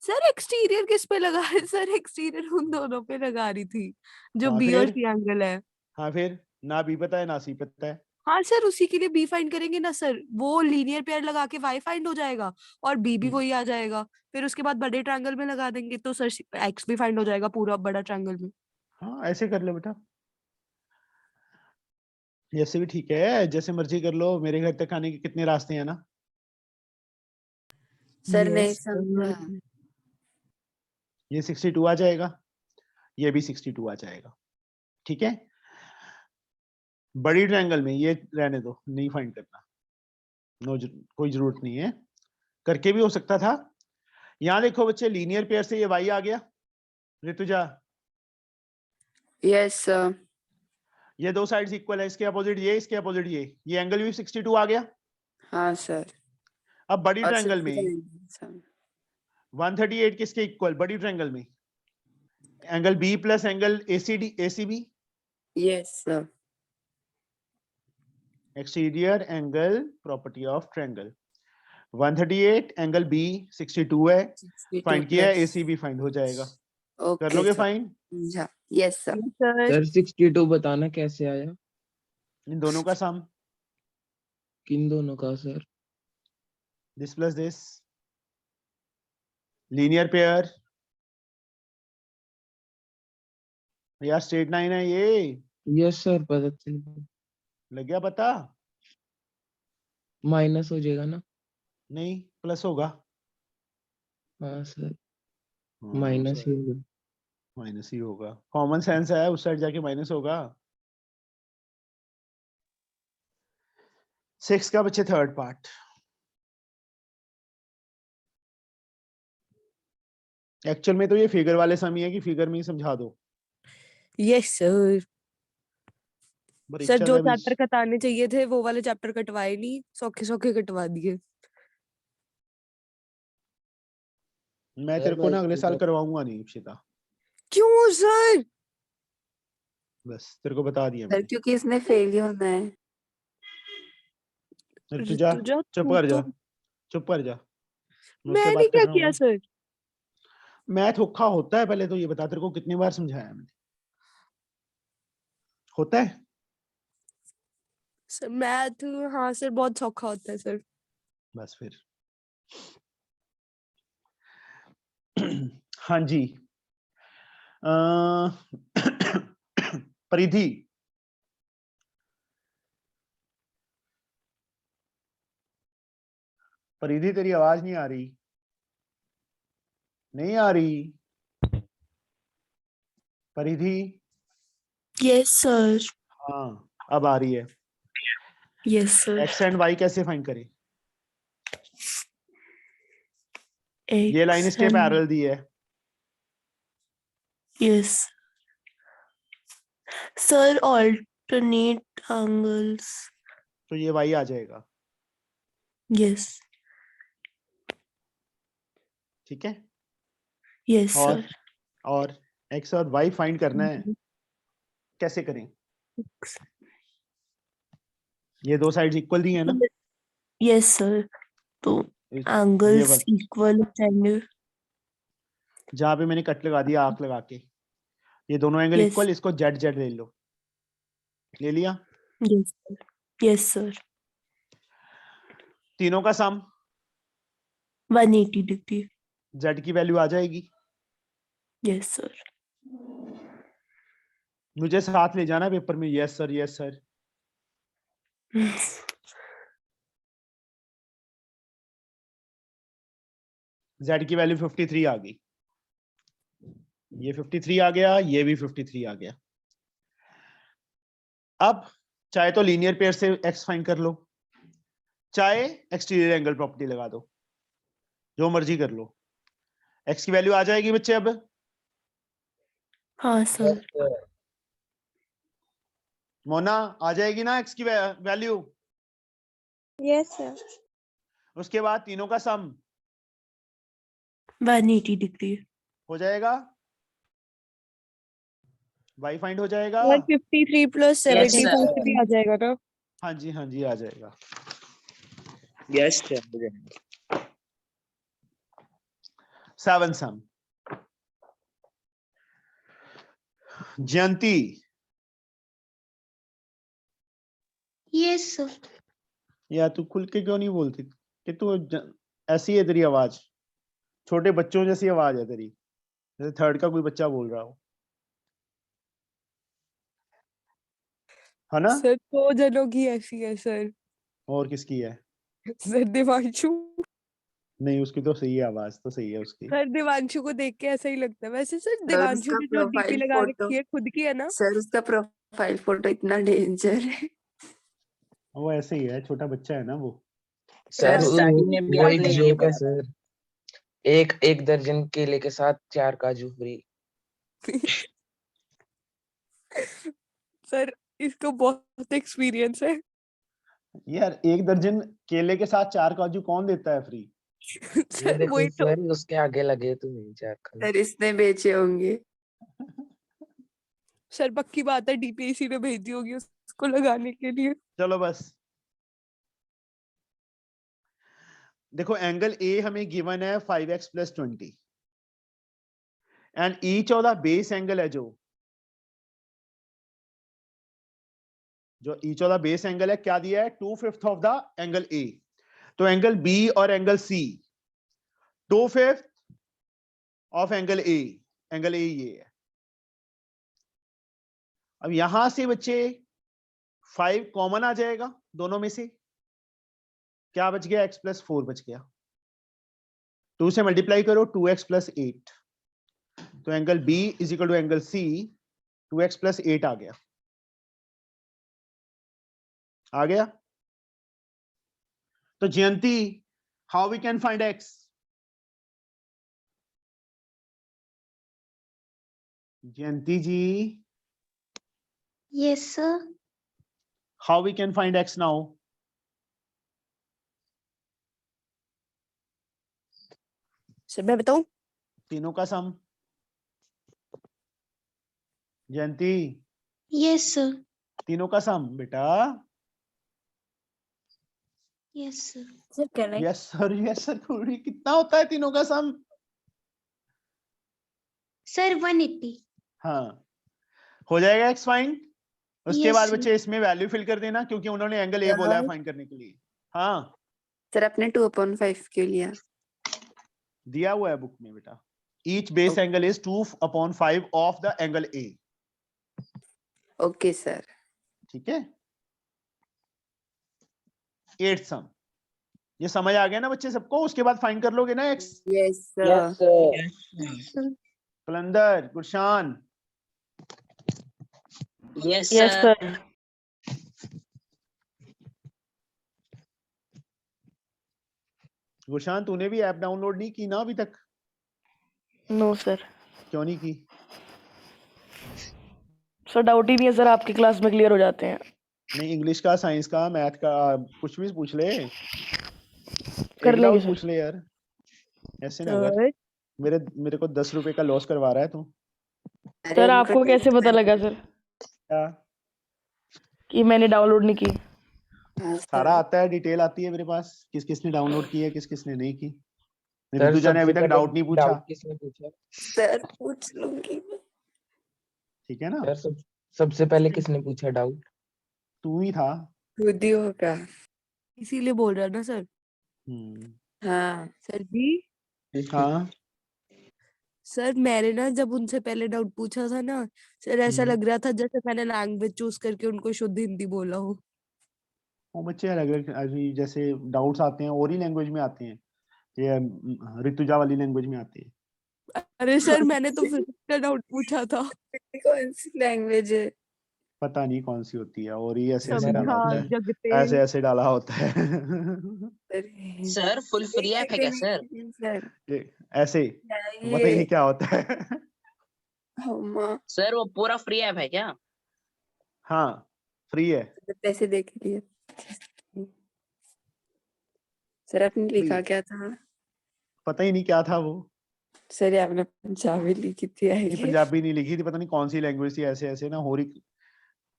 सर एक्सटीरियर किस पे लगा है सर? एक्सटीरियर उन दोनों पे लगा रही थी जो हाँ B और फिर, C एंगल है। हाँ फिर ना बी पता है ना सी पता है। हाँ सर, उसी के लिए B फाइंड करेंगे ना सर, वो लीनियर पेयर लगा के Y फाइंड हो जाएगा और B भी वही आ जाएगा। फिर उसके बाद बड़े ट्रायंगल में लगा देंगे तो सर X भी फाइंड हो जाएगा पूरा बड़ा ट्रायंगल में। हाँ ऐसे कर ले बेटा, जैसे भी ठीक है, जैसे मर्जी कर लो। मेरे घर तक आने के कितने रास्ते हैं ना। सर नहीं यस समझा। ये 62 आ जाएगा, ये भी 62 आ जाएगा, ठीक है। बड़ी ट्रायंगल में ये रहने दो, नहीं फाइंड करना, कोई जरूरत नहीं है, करके भी हो सकता था। यहाँ देखो बच्चे, लीनियर पेयर से ये y आ गया ऋतुजा, यस सर। ये 2 साइड्स इक्वल है, इसके अपोजिट ये, इसके अपोजिट ये एंगल भी 62 आ गया। हाँ सर। अब बड़ी और ट्रायंगल में 138 किसके इक्वल? बड़ी ट्रायंगल में angle B plus angle ACB Yes, sir. Exterior angle property of triangle 138 angle B 62 है 62 फाइंड किया है plus. एसी भी फाइंड हो जाएगा कर Okay, लोगे sir. Find Yeah. Yes, sir. Sir sir 62 बताना कैसे आया? इन दोनों का सम किन दोनों का sir? This plus this linear pair यार स्ट्रेट लाइन है ये यस सर पता चल गया। लग गया पता माइनस हो जाएगा ना? नहीं प्लस होगा हाँ सर माइनस ही होगा। माइनस ही होगा कॉमन सेंस है उस साइड जाके माइनस होगा 6 का बच्चे थर्ड पार्ट एक्चुअल में तो ये फिगर वाले सम ही है कि फिगर में ही समझा दो यस सर सर परीक्षा जो में भी चैप्टर कटाने चाहिए थे वो वाले चैप्टर कटवाए नहीं, सौखे सौखे कटवा दिए। मैं तेरे को ना अगले साल करवाऊंगा नहीं इप्शिता क्यों सर? बस तेरे को बता दिया सर मैंने क्योंकि इसने फेल ही होना है। तू जा ऋतुजा, चुप तू कर जा तो- चुप कर जा मैं उससे मैंने बात कर क्या रहा हूँ किया ना सर? मैथ औखा होता है पहले तो ये बता तेरे को कितनी बार समझाया मैंने होता है सर मैथ, हाँ सर बहुत सौखा होता है सर। बस फिर हाँ जी परिधि परिधि तेरी आवाज नहीं आ रही नहीं आ रही परिधि यस सर हाँ अब आ रही है yes sir x and y कैसे फाइंड करें ये लाइन इसके पैरेलल दी है यस सर ऑल्टरनेट एंगल्स तो ये वाई आ जाएगा यस ठीक है यस और सर और एक्स और वाई फाइंड करना है कैसे करें ये दो साइड्स इक्वल दी है ना यस सर तो ये एंगल्स वाला इक्वल ट्रायंगल जहां पे मैंने कट लगा दिया आंख लगा के ये दोनों एंगल यस इक्वल इसको जेड जेड ले लो ले लिया यस सर यस सर तीनों का सम 180 डिग्री जेड की वैल्यू आ जाएगी यस सर मुझे साथ ले जाना पेपर में yes sir yes sir Z की वैल्यू 53 आ गई ये 53 आ गया ये भी 53 आ गया अब चाहे तो लीनियर पेयर से एक्स फाइंड कर लो चाहे एक्सटीरियर एंगल प्रॉपर्टी लगा दो जो मर्जी कर लो एक्स की वैल्यू आ जाएगी बच्चे अब हाँ सर मोना आ जाएगी ना एक्स की वैल्यू Yes, sir. उसके बाद तीनों का सम 180 डिग्री हो जाएगा वाई फाइंड हो जाएगा सर 53 प्लस Yes, 74 sir. से भी आ जाएगा ना? हाँ जी आ जाएगा Yes, sir. 7 सम जयंती Yes, sir. या तू खुल के क्यों नहीं बोलती कि तू ऐसी है तेरी आवाज छोटे बच्चों जैसी आवाज है तेरी जैसे थर्ड का कोई बच्चा बोल रहा हो है ना सर 2 जनों की ऐसी है सर। और किसकी है सर दिवांशु, नहीं उसकी तो सही है आवाज तो सही है उसकी सर दिवांशु को देख के ऐसा ही लगता है। वैसे सर सर दिवांशु उसका ने जो डीपी प्रोफाइल लगा फोटो रखी है खुद की है ना? सर उसका प्रोफाइल फोटो इतना डेंजर है। वो ऐसे ही है छोटा बच्चा है ना वो सर सर स्टार्टिंग में भी वो एक आपने ये जोक है बोला था। सर। एक दर्जन केले के साथ 4 काजू फ्री। सर इसको बहुत एक्सपीरियंस है। यार 1 दर्जन केले के साथ 4 काजू कौन देता है फ्री ये सर देखो वही तो। सर उसके आगे लगे तो नहीं 4 काजू। सर इसने बेचे होंगे। सर पक्की बात है डीपीएससी ने भेज दी होगी उसको लगाने के लिए। चलो बस देखो, एंगल ए हमें गिवन है 5x + 20 and each of the base angle है जो each of the base angle है, क्या दिया है, 2/5 ऑफ द एंगल ए। तो एंगल बी और angle C 2/5 of angle A ये है। अब यहां से बच्चे 5 कॉमन आ जाएगा दोनों में से, क्या बच गया, x + 4 बच गया। 2 से मल्टीप्लाई करो, 2x + 8, तो angle B = angle C 2x + 8 आ गया। तो Jayanti, how we can find x? Jayanti ji, Yes, sir. How we can find x now? Sir मैं बताऊं? तीनों का सम। जयंती, Yes, sir. तीनों का सम बेटा। Yes, sir. Sir, can I? Yes sir थोड़ी, कितना होता है तीनों का सम? Sir, 180. हाँ, हो जाएगा x फाइंड। उसके Yes, बाद sir. बच्चे इसमें वैल्यू फिल कर देना, क्योंकि उन्होंने एंगल ए बोला है फाइंड करने के लिए। हाँ, सर आपने 2/5 क्यों लिया? दिया हुआ है बुक में बेटा। Each base angle is 2/5 of the angle A. Okay sir. ठीक है, 8th सम। ये समझ आ गया ना बच्चे सबको? उसके बाद फाइंड कर लोगे ना x। Yes sir. Yes, sir. Yes, sir. Kalandar, Gurshan, Yes, yes sir. Sir. Gurshan तूने भी ऐप डाउनलोड नहीं की ना अभी तक? No sir. क्यों नहीं की? सर डाउट ही नहीं है सर, आपकी क्लास में क्लियर हो जाते हैं। नहीं, इंग्लिश का, साइंस का, मैथ का, कुछ भी पूछ ले। कर एक लेंगे डाउट सर। पूछ ले यार, ऐसे ना कर। सर मेरे को 10 रुपए का लॉस करवा रहा है तू। अरे सर उनको आपको कैसे पता लगा सर क्या? कि मैंने डाउनलोड नहीं की? हाँ, सारा सर। आता है, डिटेल आती है मेरे पास, किस किसने डाउनलोड की है, किस किसने नहीं की। सर ऋतुजा ने अभी सबसे तक पहले डाउट नहीं पूछा। डाउट किसने पूछा? सर पूछ लूंगी। ठीक है ना, सर सबसे पहले किसने पूछा डाउट? तू ही था। खुद ही होगा। इसीलिए बोल रहा ना सर। हाँ सर जी हाँ, सर मैंने ना जब उनसे पहले डाउट पूछा था ना सर, ऐसा लग रहा था जैसे मैंने लैंग्वेज चूज करके उनको शुद्ध हिंदी बोला हो। वो बच्चे अलग अलग अभी जैसे डाउट्स आते हैं और ही लैंग्वेज में आते हैं, ये ऋतुजा वाली लैंग्वेज में आते हैं। अरे सर मैंने तो फिजिक्स का डाउट पूछा था। कौन सी लैंग्वेज है? पता नहीं कौन सी होती है, और ये ऐसे ऐसे मेरा डाला होता समझा है, जगते ऐसे ऐसे डाला होता है। अरे Sir, full free app है क्या sir? सर ये ऐसे पता ही नहीं क्या होता है। अम्मा Sir, वो पूरा free app है क्या? हाँ, फ्री है। पैसे दे के लिए। सर आपने लिखा फ्री। क्या था? पता ही नहीं क्या था वो। सर ये आपने पंजाबी लिखी थी नहीं, आई पंजाबी नहीं लिखी थी, पता नहीं कौन सी लैंग्वेज थी, ऐसे ऐसे ना होरी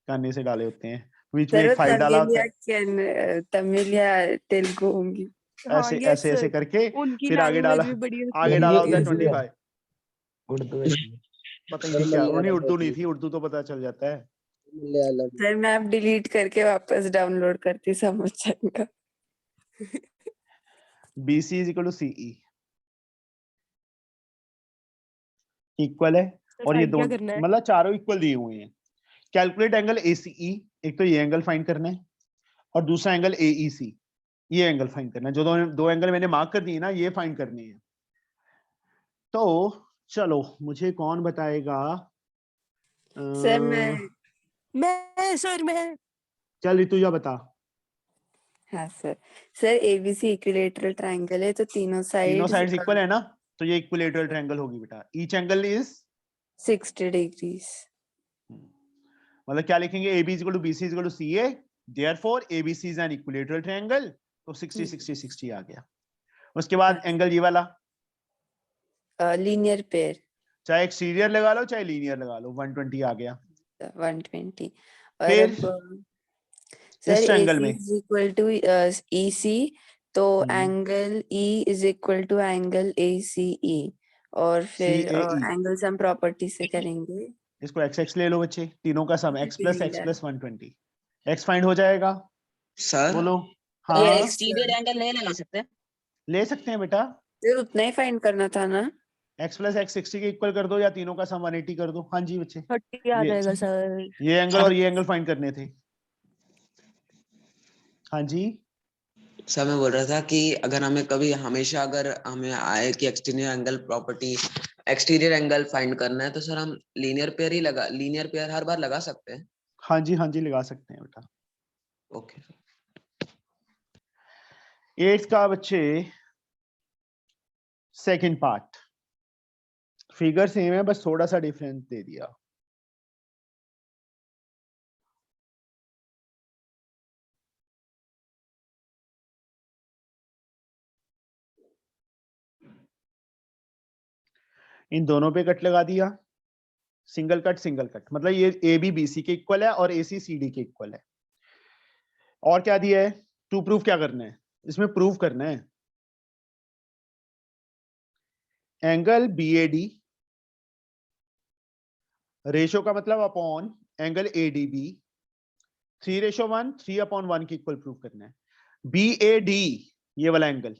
काने से डाले होते हैं, बीच में सर एक वो 5 डाला तमिल होता या है, तमिल या तेलुगु होंगी। हाँ ऐसे यस ऐसे ऐसे सर, करके उनकी फिर आगे डाला, लैंग्वेज भी बड़ी आगे अच्छी डाला होती होता है है। उर्दू है। 25। उर्दू है इसमें। पता ही सर नहीं क्या, उन्हें मलयालम उर्दू नहीं होती थी, उर्दू तो पता चल जाता है। मलयालम। सर मैं आप डिलीट करके वापस डाउनलोड करती समझ जाएगा। BC = CE इक्वल है, सर और ये फाइंड क्या दोनों करना है? मतलब चारों इक्वल दिए हुए हैं। कैलकुलेट एंगल ACE, एक तो ये एंगल फाइंड करना है, और दूसरा एंगल AEC, ये एंगल फाइंड करना है। जो दो एंगल मैंने मार्क कर दिए ना, ये फाइंड करने हैं। तो चलो, मुझे कौन बताएगा? सर मैं चल ऋतुजा बता। हाँ sir. Sir ABC equilateral triangle है तो तीनों तीनों साइड साइड्स इक्वल है ना, तो ये इक्विलेटरल ट्रायंगल होगी बेटा। Each angle is 60 degrees. मतलब क्या लिखेंगे, AB = BC = CA, therefore ABC is an equilateral triangle. तो 60 60 60 आ गया। उसके बाद एंगल ये वाला, लीनियर पेयर। चाहे एक्सटीरियर लगा लो चाहे लीनियर लगा लो, 120 आ गया। 120 और फिर अब इस सर ट्रायंगल AC में इज इक्वल टू EC, तो hmm, angle E is equal to angle ACE, और फिर CAE एंगल सम प्रॉपर्टी से करेंगे। इसको x x ले लो बच्चे, तीनों का सम x plus x Cylinder. Plus 120 x find हो जाएगा। सर बोलो। ये हाँ Yes, एक्सटीरियर sir. एंगल नहीं लगा सकते? ले सकते हैं बेटा, फिर उतना ही फाइंड करना था ना। x प्लस x 60 के इक्वल कर दो या तीनों का सम 180 कर दो। हाँ जी बच्चे, 30 आ ये जाएगा सर। ये एंगल और ये एंगल फाइंड करने थे। हाँ जी सर मैं बोल रहा था कि अगर हमें कभी हमेशा अगर हमें आए कि एक्सटीरियर एंगल फाइंड करना है तो सर हम लीनियर पेयर हर बार लगा सकते हैं। हाँ जी लगा सकते हैं बेटा। ओके। 8 का बच्चे सेकंड पार्ट, फिगर सेम है बस थोड़ा सा डिफरेंस दे दिया। इन दोनों पे कट लगा दिया, सिंगल कट मतलब ये AB BC के इक्वल है और AC CD के इक्वल है। और क्या दिया है, टू प्रूफ क्या करना है, इसमें प्रूफ करना है एंगल BAD रेशो का मतलब अपॉन एंगल ADB 3:1 3/1 के इक्वल प्रूफ करना है। BAD ये वाला एंगल,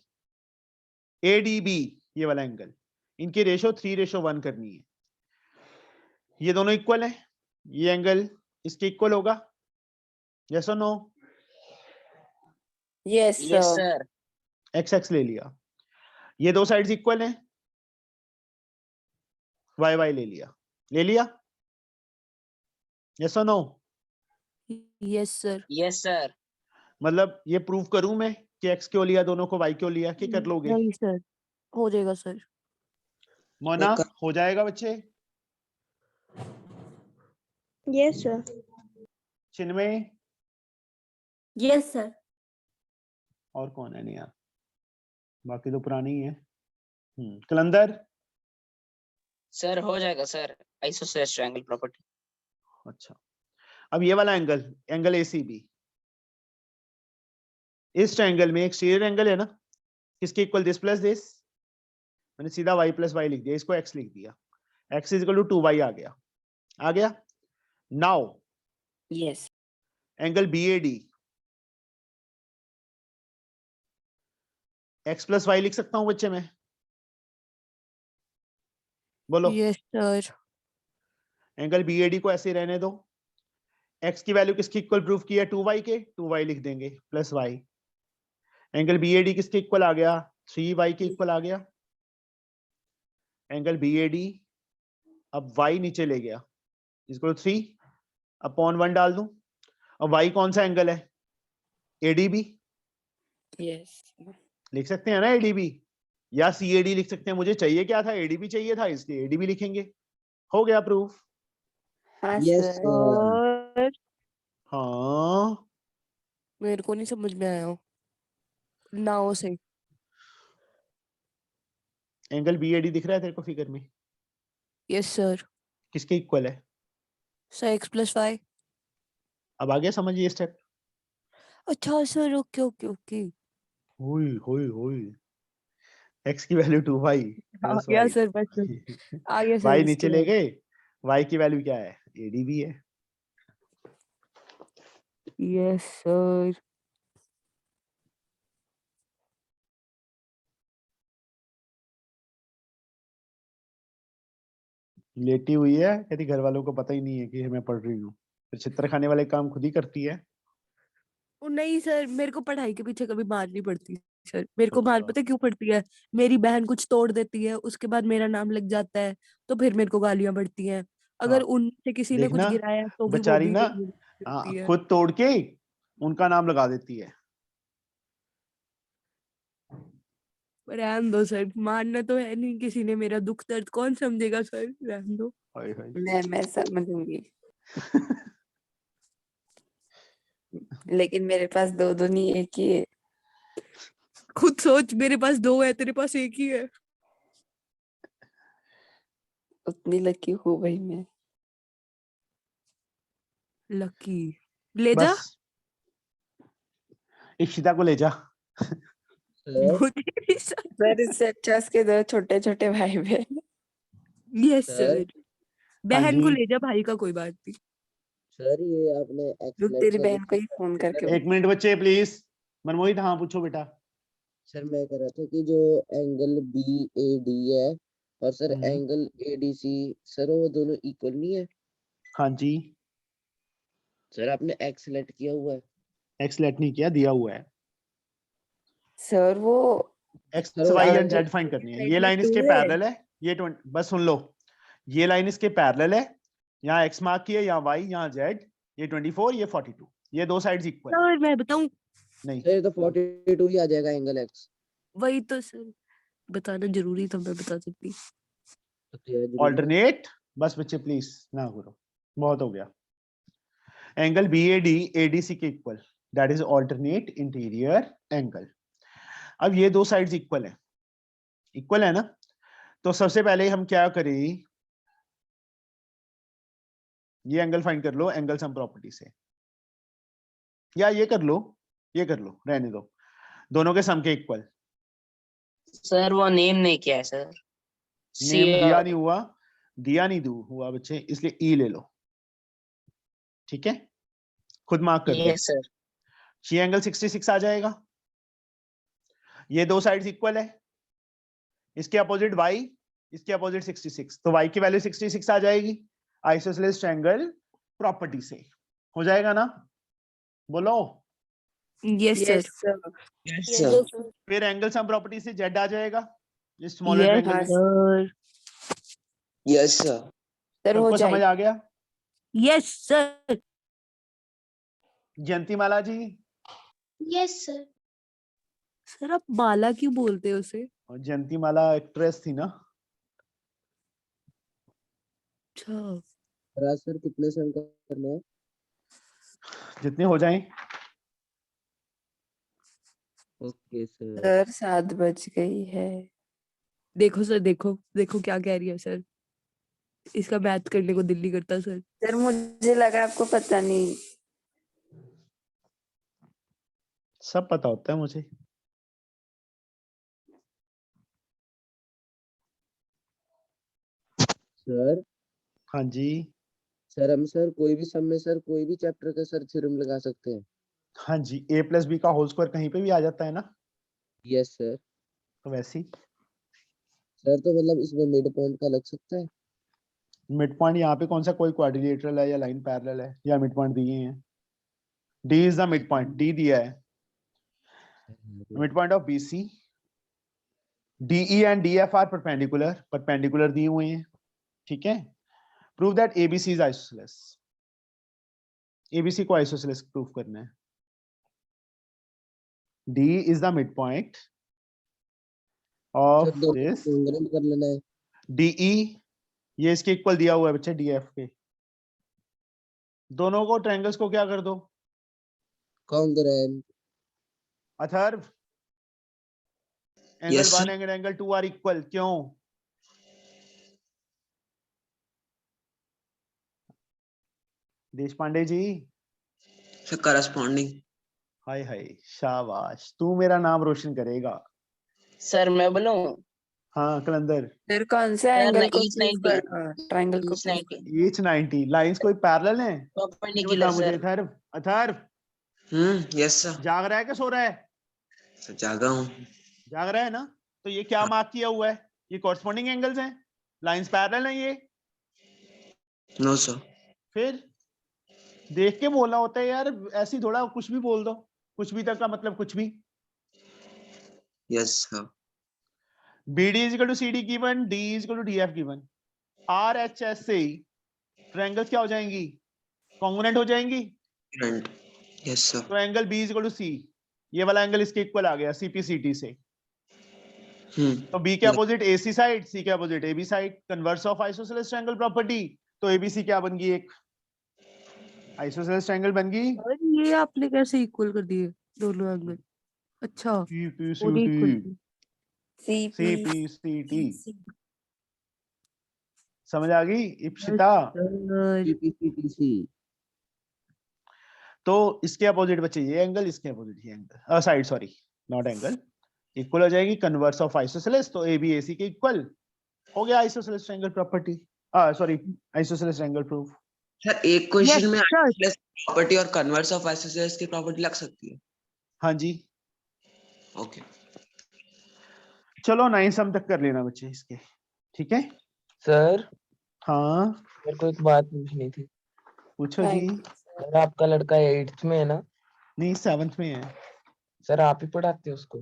ADB ये वाला एंगल, इनकी रेशो 3:1 करनी है। ये दोनों इक्वल है, ये एंगल इसके इक्वल होगा, यस और no? Yes yes sir. Sir. x ले लिया, ये दो साइड्स इक्वल हैं, y ले लिया, यस और no? Yes sir. Yes sir. मतलब ये प्रूव करूं मैं कि x क्यों लिया दोनों को, y क्यों लिया, कि कर लोगे? नहीं सर, हो जाएगा सर। मोना हो जाएगा बच्चे? Yes, sir. Chinmay Yes, sir. और कौन है? नहीं यार, बाकी तो पुराने ही है। कलंदर सर हो जाएगा सर, आइसोसेलेस ट्रायंगल प्रॉपर्टी। अच्छा, अब ये वाला एंगल ACB, इस ट्रायंगल में एक्सटीरियर एंगल है ना, किसके इक्वल, दिस प्लस दिस, मैंने सीधा y प्लस y लिख दिया, इसको x लिख दिया, x is equal to 2y आ गया। Now yes angle BAD x plus y लिख सकता हूं बच्चे में? बोलो। Yes sir. एंगल BAD को ऐसे रहने दो, x की वैल्यू किसकी इक्वल प्रूफ की है, 2y के, 2y लिख देंगे प्लस y। एंगल BAD किसके इक्वल आ गया, 3y के इक्वल आ गया। एंगल BAD अब y नीचे ले गया, इसको 3/1 डाल दूं। अब y कौन सा एंगल है, ADB यस लिख सकते हैं ना, ADB या CAD लिख सकते हैं। मुझे चाहिए क्या था, ADB चाहिए था, इसलिए ADB लिखेंगे। हो गया प्रूफ। हाँ यस सर। और हाँ मेरे को नहीं समझ में आया नाउ से। एंगल BAD दिख रहा है तेरे को फिगर में, यस सर। किसके इक्वल है? Sir x plus y। अब आ गया समझ ये स्टेप? अच्छा सर, ओके ओके ओके। हुई हुई हुई x की वैल्यू 2y आ प्लस गया y सर, बस आ गया सर y इसके नीचे ले बाद। गए, y की वैल्यू क्या है, ADB है। Yes sir. लेटी हुई है, कहती घर वालों को पता ही नहीं है कि मैं पढ़ रही हूँ, फिर चित्र खाने वाले काम खुद ही करती है। ओ नहीं सर, मेरे को पढ़ाई के पीछे कभी मार नहीं पड़ती सर। मेरे को मार अच्छा, पता है क्यों पड़ती है? मेरी बहन कुछ तोड़ देती है, उसके बाद मेरा नाम लग जाता है, तो फिर मेरे को गालियां पड़ती हैं। अगर हाँ उनसे किसी ने कुछ देखना, गिराया तो भी वो बेचारी भी ना मेरी पड़ती है। खुद तोड़ के उनका नाम लगा देती है। रहने दो सर, मारना तो है नहीं किसी ने, मेरा दुख दर्द कौन समझेगा सर, रहने दो। हाय हाय। मैं समझूंगी, लेकिन मेरे पास दो दो नहीं, एक ही है। खुद सोच, मेरे पास दो है, तेरे पास एक ही है। उतनी लकी हूँ भाई मैं। लकी ले जा बस इशिता को ले जा। सर मुझे नहीं सर सर इससे अच्छा उसके 2 छोटे-छोटे भाई बहन। यस सर सर बहन को जी। ले जा भाई का कोई बात नहीं सर ये आपने रुक एक्सलेट तेरी का बहन को ही फोन करके एक मिनट बच्चे प्लीज। मनमोहित हाँ पूछो बेटा। सर मैं कह रहा था कि जो एंगल बी ए डी है और sir angle A D C sir वो दोनों इक्वल नहीं है। हाँ जी। सर आपने एक्सलेट किया हुआ है। एक्सलेट नहीं किया, दिया हुआ है। सर वो एक्स सर वो y and angle z find करनी है। ये में लाइन इसके 2 है। पैरेलल है, ये 20 बस सुन लो, ये लाइन इसके पैरेलल है, यहाँ एक्स मार्क किया, यहाँ वाई, यहाँ जेड, ये 24, ये 42, ये दो साइड्स इक्वल। सर मैं बताऊं नहीं सर ये तो 42 ही आ जाएगा एंगल एक्स। वही तो सर बताना जरूरी था मैं बता सकती ऑल्टरनेट। बस बच्चे प्लीज ना करो, बहुत हो गया। Angle B A D ADC के इक्वल, that is alternate interior angle. अब ये दो साइड्स इक्वल है, इक्वल है ना, तो सबसे पहले हम क्या करें, ये एंगल फाइंड कर लो एंगल सम प्रॉपर्टी से, या ये कर लो, ये कर लो, रहने दो, दोनों के सम के इक्वल। सर वो नेम नहीं किया है सर। नेम दिया नहीं हुआ, दिया नहीं दू हुआ बच्चे, इसलिए ई ले लो, ठीक है, खुद मार्क कर दो। Yes sir. ये एंगल 66 आ जाएगा, ये दो साइड्स इक्वल है, इसके अपोजिट y, इसके अपोजिट 66, तो y की वैल्यू 66 आ जाएगी, आइसोसेलेस ट्रायंगल प्रॉपर्टी से हो जाएगा ना, बोलो। Yes sir yes sir yes Yes, sir. sir. फिर एंगल सम प्रॉपर्टी से z आ जाएगा, ये smaller yes triangle. Sir yes sir. Sir हो सबको समझ जाएगा आ गया। यस सर जयंतीमाला जी, Yes, sir. सर आप माला क्यों बोलते हो उसे और जयंतीमाला एक्ट्रेस थी ना। अच्छा राज सर कितने सम करना है? जितने हो जाएं। Okay sir. सर 7 बज गई है। देखो सर देखो देखो क्या कह रही है सर इसका मैथ करने को दिल नहीं करता सर सर मुझे लगा आपको पता नहीं। सब पता होता है मुझे। सर हाँ जी, सर हम सर कोई भी सम में सर कोई भी चैप्टर का सर थ्योरम लगा सकते हैं। हाँ जी, a प्लस बी का होल स्क्वायर कहीं पे भी आ जाता है ना, यस सर। तो वैसे ही सर तो मतलब इसमें मिड पॉइंट का लग सकता है। मिड पॉइंट यहाँ पे कौन सा, कोई क्वाड्रिलेटरल है या लाइन पैरेलल है या मिड पॉइंट दिए हैं, d is the mid point, d दिया है, mid point of BC, DE and DF are perpendicular, perpendicular दिए हुए हैं, ठीक है। Prove that ABC is isosceles, ABC को आइसोसेलेस प्रूव करना है। D is the mid point of sir दोनों दिस, कॉन्ग्रुएंट कर लेना है। DE ये इसके इक्वल दिया हुआ है बच्चे DF के, दोनों को ट्रायंगल्स को क्या कर दो, congruent. Atharva angle Yes, 1 sir. Angle angle 2 are equal, क्यों? देश पांडे जी, So corresponding. हाय हाय शाबाश, तू मेरा नाम रोशन करेगा। सर मैं बोलूं हाँ कलंदर, सर कौन से सर एंगल को each प्रूव 90 कर ट्रायंगल को each प्रूव 90 कर ईच 90 लाइंस कोई पैरेलल हैं? ये perpendicular बता मुझे sir. Atharva, Atharva Yes, sir. जाग रहा है कि सो रहा है? So जागा हूँ. जाग रहा है ना, तो ये क्या मार्क किया हुआ है, ये कॉरस्पॉन्डिंग एंगल्स हैं, लाइंस पैरेलल हैं ये, No, sir. फिर देख के बोलना होता है यार, ऐसी थोड़ा कुछ भी बोल दो, कुछ भी तक का मतलब कुछ भी। Yes, sir. BD is equal to CD given, D is equal to DF given, RHS से ट्रायंगल्स क्या हो जाएंगी, कॉन्ग्रुएंट हो जाएंगी। Current. Yes, sir. तो angle B is equal to C, ये वाला एंगल इसके इक्वल आ गया CPCT से, तो B के अपोजिट AC साइड, C के opposite AB side, converse of isosceles triangle property, तो ABC क्या बन गई, एक आइसोसेलेस ट्रायंगल बन गई। और ये आपने कैसे इक्वल कर दिए दोनों एंगल अच्छा उन्हें इक्वल CPCT समझ आ गई इप्सिता? CPCTC। तो इसके अपोजिट बच्चे ये एंगल, इसके अपोजिट ये angle, side sorry naught angle, equal हो जाएगी। कन्वर्स ऑफ आइसोसेलेस, तो ए बी ए सी के इक्वल हो गया isosceles triangle property, sorry isosceles triangle proof. Sir एक क्वेश्चन में sir. आइसोसेलेस प्रॉपर्टी और कन्वर्स ऑफ आइसोसेलेस की प्रॉपर्टी लग सकती है। हाँ जी, ओके चलो 9 सम तक कर लेना बच्चे इसके, ठीक है। सर हाँ मेरे को एक बात पूछनी थी। पूछो जी। सर आपका लड़का 8th में है ना? नहीं 7th में है। सर आप ही पढ़ाते हो उसको?